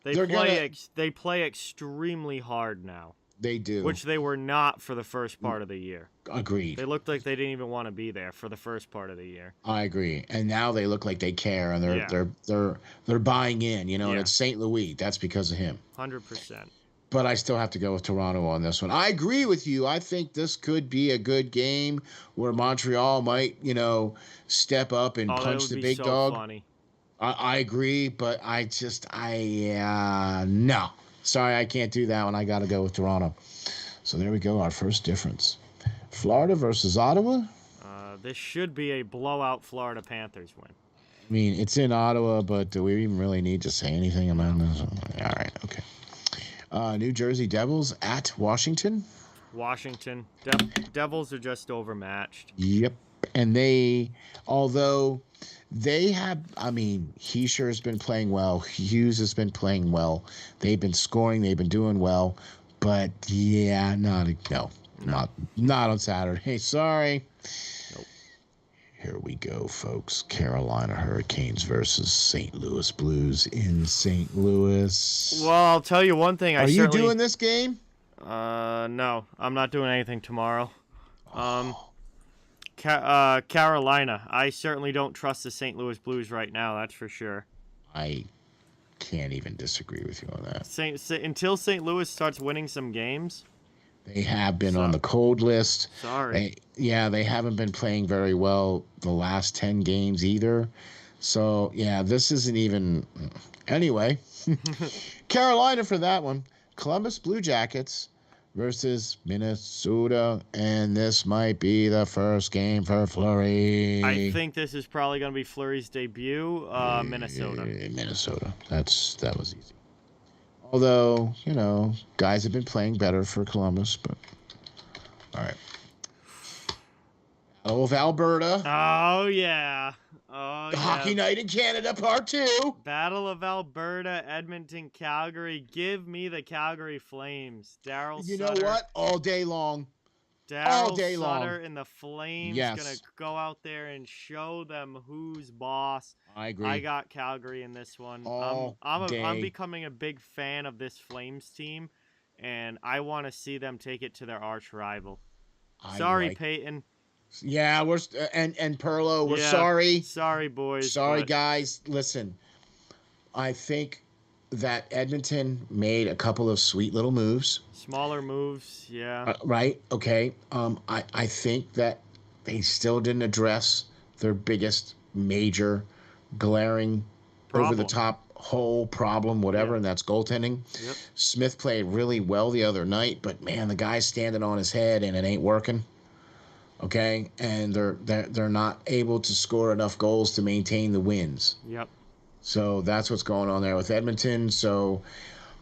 They play extremely hard now. They do. Which they were not for the first part of the year. Agreed. They looked like they didn't even want to be there for the first part of the year. I agree. And now they look like they care, and they're buying in, you know, and it's St. Louis. That's because of him. 100%. But I still have to go with Toronto on this one. I agree with you. I think this could be a good game where Montreal might, you know, step up and punch the big dog. Funny. I agree, but no. Sorry, I can't do that one. I got to go with Toronto. So there we go, our first difference. Florida versus Ottawa? This should be a blowout Florida Panthers win. I mean, it's in Ottawa, but do we even really need to say anything about this? All right, okay. New Jersey Devils at Washington? Washington. Devils are just overmatched. Yep. And although they have, I mean, Heischer has been playing well. Hughes has been playing well. They've been scoring. They've been doing well. But, yeah, not on Saturday. Sorry. Nope. Here we go, folks. Carolina Hurricanes versus St. Louis Blues in St. Louis. Well, I'll tell you one thing. Are you doing this game? No. I'm not doing anything tomorrow. Carolina. I certainly don't trust the St. Louis Blues right now. That's for sure. I can't even disagree with you on that. Until St. Louis starts winning some games. They have been on the cold list. Sorry. They haven't been playing very well the last 10 games either. So, yeah, this isn't even... Anyway, Carolina for that one. Columbus Blue Jackets versus Minnesota, and this might be the first game for Fleury. I think this is probably going to be Fleury's debut. Minnesota. Minnesota. That was easy. Although, you know, guys have been playing better for Columbus, but all right. Battle of Alberta. Oh, yeah. Oh, yeah. Hockey Night in Canada, Part 2. Battle of Alberta, Edmonton, Calgary. Give me the Calgary Flames. Daryl Sutter. You know what? All day long. Daryl Sutter and the Flames Yes. gonna go out there and show them who's boss. I agree. I got Calgary in this one. I'm becoming a big fan of this Flames team, and I want to see them take it to their arch rival. Sorry, Peyton. Yeah, and Perlo, we're sorry. Sorry, boys. Sorry, guys. Listen, I think that Edmonton made a couple of sweet little moves. Smaller moves, yeah. Right? Okay. I think that they still didn't address their biggest, major, glaring, over-the-top whole problem, whatever, and that's goaltending. Yep. Smith played really well the other night, but, man, the guy's standing on his head, and it ain't working. Okay, and they're not able to score enough goals to maintain the wins. Yep. So that's what's going on there with Edmonton. So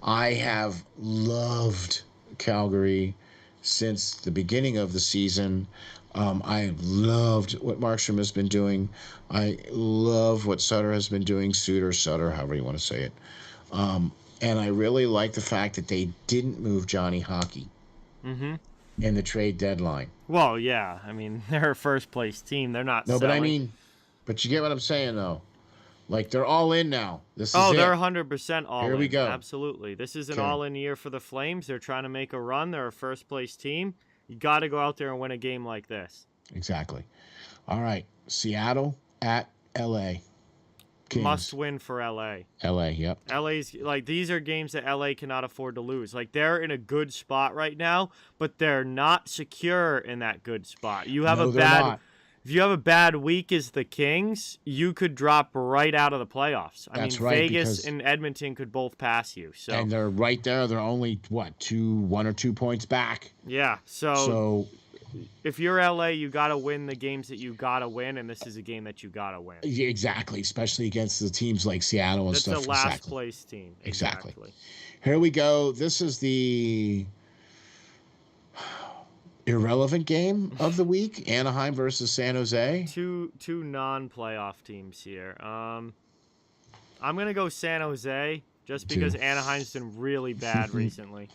I have loved Calgary since the beginning of the season. I loved what Markstrom has been doing. I love what Sutter has been doing, Sutter, however you want to say it. And I really like the fact that they didn't move Johnny Hockey. Mm-hmm. In the trade deadline. Well, yeah. I mean, they're a first-place team. They're not selling. But you get what I'm saying, though. Like they're all in now. This is Oh, it. they're 100% all in. Here we go. Absolutely. This is an Okay. all-in year for the Flames. They're trying to make a run. They're a first-place team. You got to go out there and win a game like this. Exactly. All right. Seattle at L.A. Kings. Must win for LA. LA, yep. LA's like these are games that LA cannot afford to lose. Like they're in a good spot right now, but they're not secure in that good spot. You have if you have a bad week as the Kings, you could drop right out of the playoffs. I mean, right, Vegas and Edmonton could both pass you. So and they're right there. They're only one or 2 points back. Yeah. So if you're LA, you got to win the games that you got to win, and this is a game that you got to win. Exactly, especially against the teams like Seattle and stuff. That's the last place team. Exactly. Here we go. This is the irrelevant game of the week. Anaheim versus San Jose. Two non-playoff teams here. I'm going to go San Jose. Just because Anaheim's been really bad recently.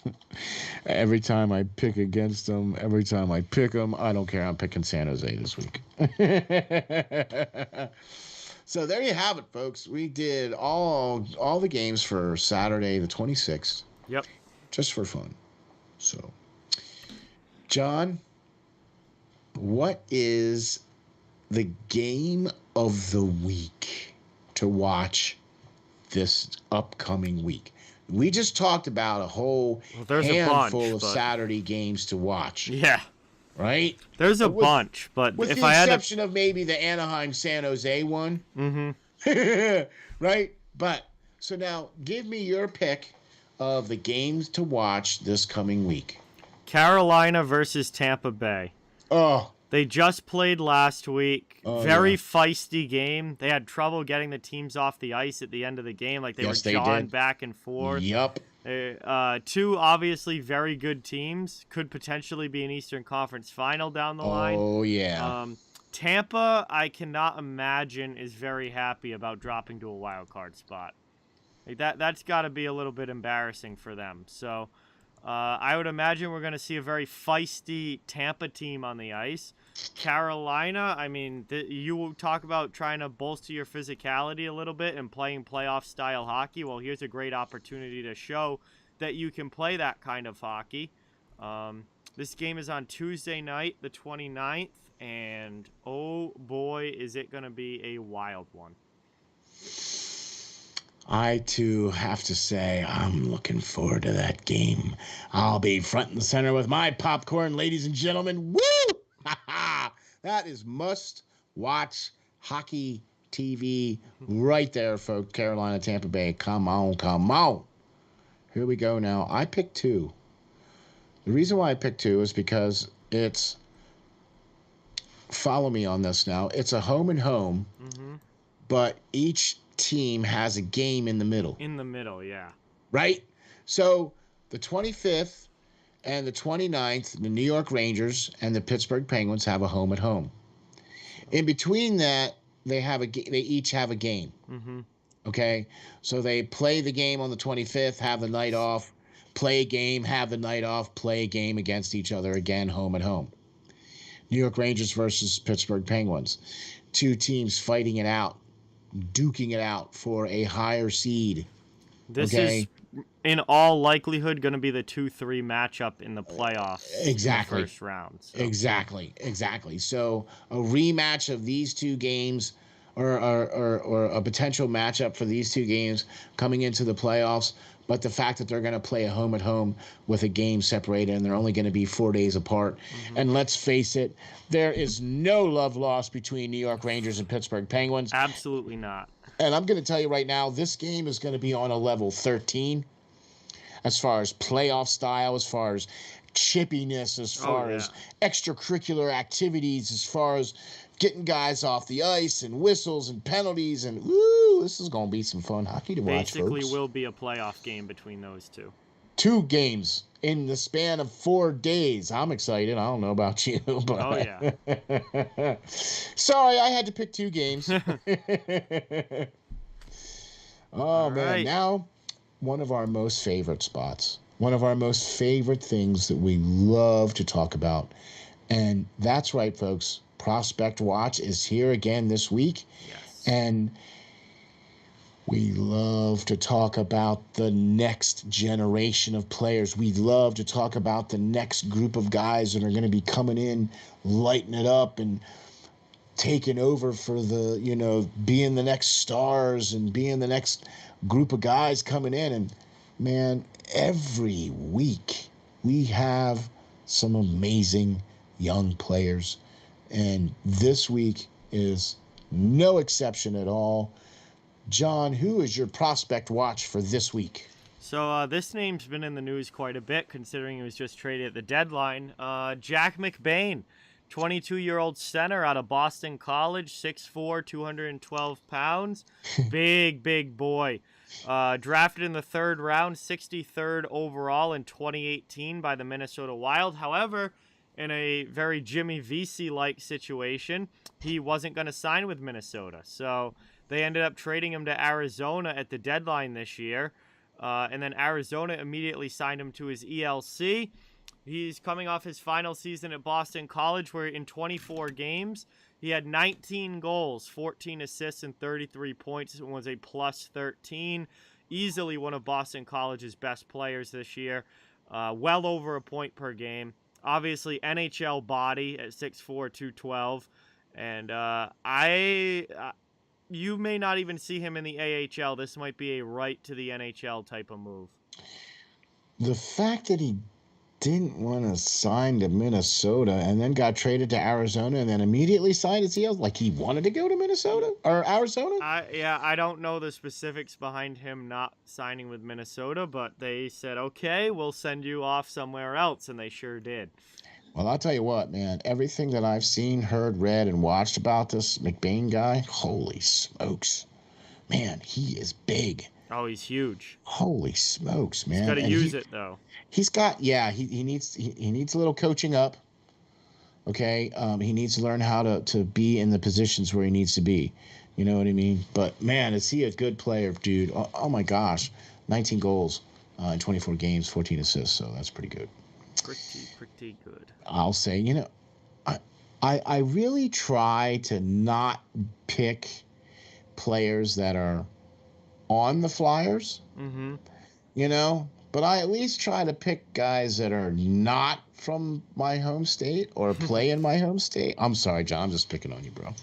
Every time I pick against them, every time I pick them, I don't care. I'm picking San Jose this week. So there you have it, folks. We did all the games for Saturday the 26th. Yep. Just for fun. So, John, what is the game of the week to watch this upcoming week? We just talked about a whole handful of Saturday games to watch. Yeah. Right? There's a bunch, but with if the I had exception of maybe the Anaheim San Jose one. Mm-hmm. Right? But so now give me your pick of the games to watch this coming week. Carolina versus Tampa Bay. Oh. They just played last week. Very feisty game. They had trouble getting the teams off the ice at the end of the game. Like they were jawing back and forth. Yep. Two obviously very good teams. Could potentially be an Eastern Conference final down the line. Oh, yeah. Tampa, I cannot imagine, is very happy about dropping to a wild card spot. Like that's got to be a little bit embarrassing for them. So I would imagine we're going to see a very feisty Tampa team on the ice. Carolina, I mean, you talk about trying to bolster your physicality a little bit and playing playoff-style hockey. Well, here's a great opportunity to show that you can play that kind of hockey. This game is on Tuesday night, the 29th, and oh boy, is it going to be a wild one. I, too, have to say I'm looking forward to that game. I'll be front and center with my popcorn, ladies and gentlemen. Woo! That is must-watch hockey TV right there, folks. Carolina, Tampa Bay. Come on, come on. Here we go now. I picked two. The reason why I picked two is because it's... Follow me on this now. It's a home and home, but each team has a game in the middle. In the middle, yeah. Right? So the 25th and the 29th, the New York Rangers and the Pittsburgh Penguins have a home at home. In between that, they each have a game. Okay? So they play the game on the 25th, have the night off, play a game, have the night off, play a game against each other again, home at home. New York Rangers versus Pittsburgh Penguins. Two teams fighting it out, duking it out for a higher seed. This is, in all likelihood, going to be the 2-3 matchup in the playoffs. Exactly. In the first round. So. Exactly. So a rematch of these two games, or a potential matchup for these two games coming into the playoffs. But the fact that they're going to play a home at home with a game separated and they're only going to be 4 days apart. And let's face it, there is no love lost between New York Rangers and Pittsburgh Penguins. Absolutely not. And I'm going to tell you right now, this game is going to be on a level 13 as far as playoff style, as far as chippiness, as far as extracurricular activities, as far as getting guys off the ice and whistles and penalties. And, woo, this is going to be some fun hockey to watch, folks. Basically will be a playoff game between those two. 2 games in the span of 4 days. I'm excited. I don't know about you. But oh, yeah. Sorry, I had to pick 2 games. Oh, man. Right. Now, one of our most favorite spots. One of our most favorite things that we love to talk about. And that's right, folks. Prospect Watch is here again this week. Yes. And We love to talk about the next generation of players. We love to talk about the next group of guys that are going to be coming in, lighting it up, and taking over for the, being the next stars and being the next group of guys coming in. And man, every week we have some amazing young players. And this week is no exception at all. John, who is your prospect watch for this week? So this name's been in the news quite a bit, considering he was just traded at the deadline. Jack McBain, 22-year-old center out of Boston College, 6'4", 212 pounds. Big boy. Drafted in the 3rd round, 63rd overall in 2018 by the Minnesota Wild. However, in a very Jimmy Vesey-like situation, he wasn't going to sign with Minnesota. So they ended up trading him to Arizona at the deadline this year. And then Arizona immediately signed him to his ELC. He's coming off his final season at Boston College, where in 24 games, he had 19 goals, 14 assists, and 33 points, and was a plus 13. Easily one of Boston College's best players this year. Well over a point per game. Obviously, NHL body at 6'4", 212. And you may not even see him in the AHL. This might be a right to the NHL type of move. The fact that he didn't want to sign to Minnesota and then got traded to Arizona and then immediately signed his deal, like he wanted to go to Minnesota or Arizona? I don't know the specifics behind him not signing with Minnesota, but they said, okay, we'll send you off somewhere else, and they sure did. Well, I'll tell you what, man. Everything that I've seen, heard, read, and watched about this McBain guy, holy smokes. Man, he is big. Oh, he's huge. Holy smokes, man. He's got to use it, though. He's got, he needs a little coaching up. Okay? He needs to learn how to be in the positions where he needs to be. You know what I mean? But, man, is he a good player, dude. Oh my gosh. 19 goals in 24 games, 14 assists, so that's pretty good. Pretty good. I'll say, I really try to not pick players that are on the Flyers, but I at least try to pick guys that are not from my home state or play in my home state. I'm sorry, John, I'm just picking on you, bro.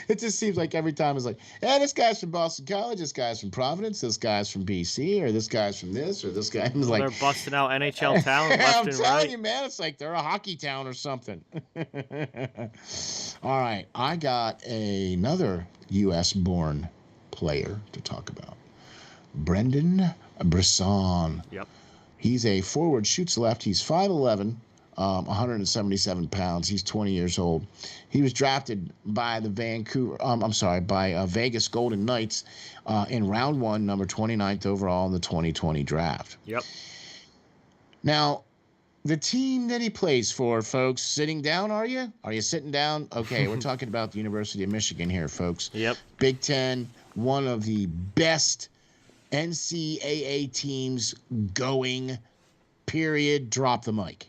It just seems like every time it's like, hey, this guy's from Boston College, this guy's from Providence, this guy's from BC, or this guy's from this, or this guy. Like, they're busting out NHL talent left and right. I'm telling you, man, it's like they're a hockey town or something. All right, I got another U.S.-born player to talk about. Brendan Brason. Yep. He's a forward, shoots left. He's 5'11", 177 pounds. He's 20 years old. He was drafted by the Vegas Golden Knights in round 1, number 29th overall in the 2020 draft. Yep. Now, the team that he plays for, folks, sitting down, are you? Are you sitting down? Okay, we're talking about the University of Michigan here, folks. Yep. Big Ten, one of the best NCAA teams going, period. Drop the mic.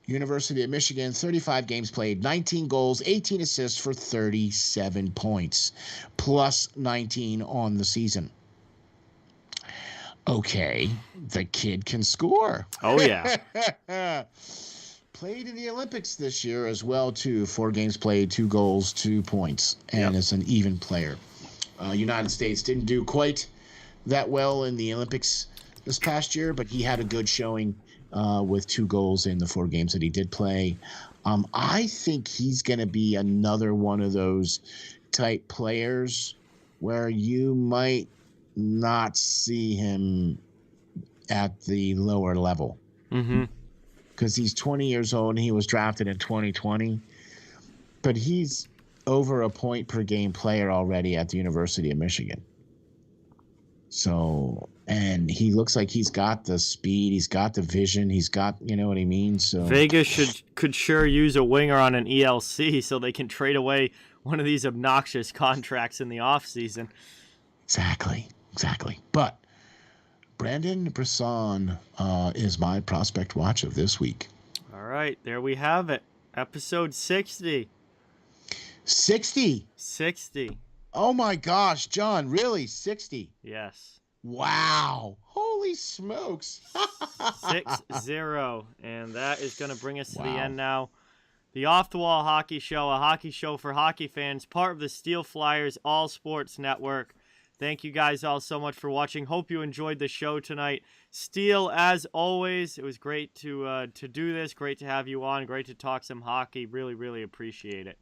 University of Michigan, 35 games played, 19 goals, 18 assists for 37 points, plus 19 on the season. Okay, the kid can score. Oh, yeah. Played in the Olympics this year as well, too. 4 games played, 2 goals, 2 points, and is an even player. United States didn't do quite that well in the Olympics this past year, but he had a good showing with 2 goals in the 4 games that he did play. I think he's going to be another one of those type players where you might not see him at the lower level. Because he's 20 years old and he was drafted in 2020. But he's over a point per game player already at the University of Michigan. So, and he looks like he's got the speed, he's got the vision, he's got, you know what I mean? So Vegas could sure use a winger on an ELC so they can trade away one of these obnoxious contracts in the offseason. Exactly. But Brandon Brason is my prospect watch of this week. All right, there we have it. Episode 60. 60. Oh my gosh, John, really? 60? Yes. Wow. Holy smokes. 6-0. And that is going to bring us to the Wow. end now. The Off the Wall Hockey Show, a hockey show for hockey fans, part of the Steel Flyers All Sports Network. Thank you guys all so much for watching. Hope you enjoyed the show tonight. Steel, as always, it was great to do this. Great to have you on. Great to talk some hockey. Really, really appreciate it.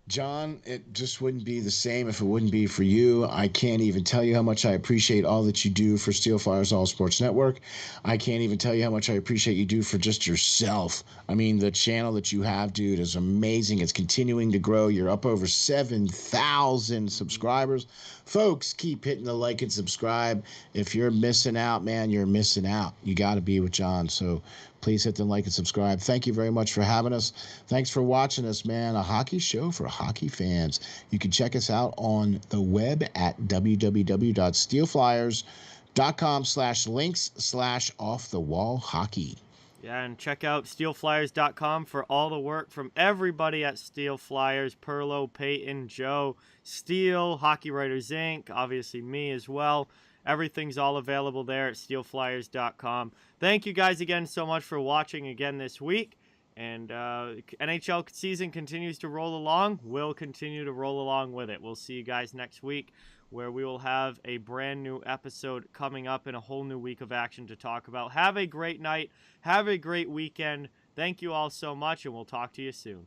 John, it just wouldn't be the same if it wouldn't be for you. I can't even tell you how much I appreciate all that you do for Steel Flyers All Sports Network. I can't even tell you how much I appreciate you do for just yourself. I mean, the channel that you have, dude, is amazing. It's continuing to grow. You're up over 7,000 subscribers. Folks, keep hitting the like and subscribe. If you're missing out, man, you're missing out. You got to be with John. So please hit the like and subscribe. Thank you very much for having us. Thanks for watching us, man. A hockey show for hockey fans. You can check us out on the web at www.steelflyers.com/links/offthewallhockey. Yeah, and check out steelflyers.com for all the work from everybody at Steel Flyers, Perlo, Peyton, Joe, Steel, Hockey Writers Inc., obviously me as well. Everything's all available there at steelflyers.com. Thank you guys again so much for watching again this week. And NHL season continues to roll along. We'll continue to roll along with it. We'll see you guys next week, where we will have a brand new episode coming up and a whole new week of action to talk about. Have a great night. Have a great weekend. Thank you all so much, and we'll talk to you soon.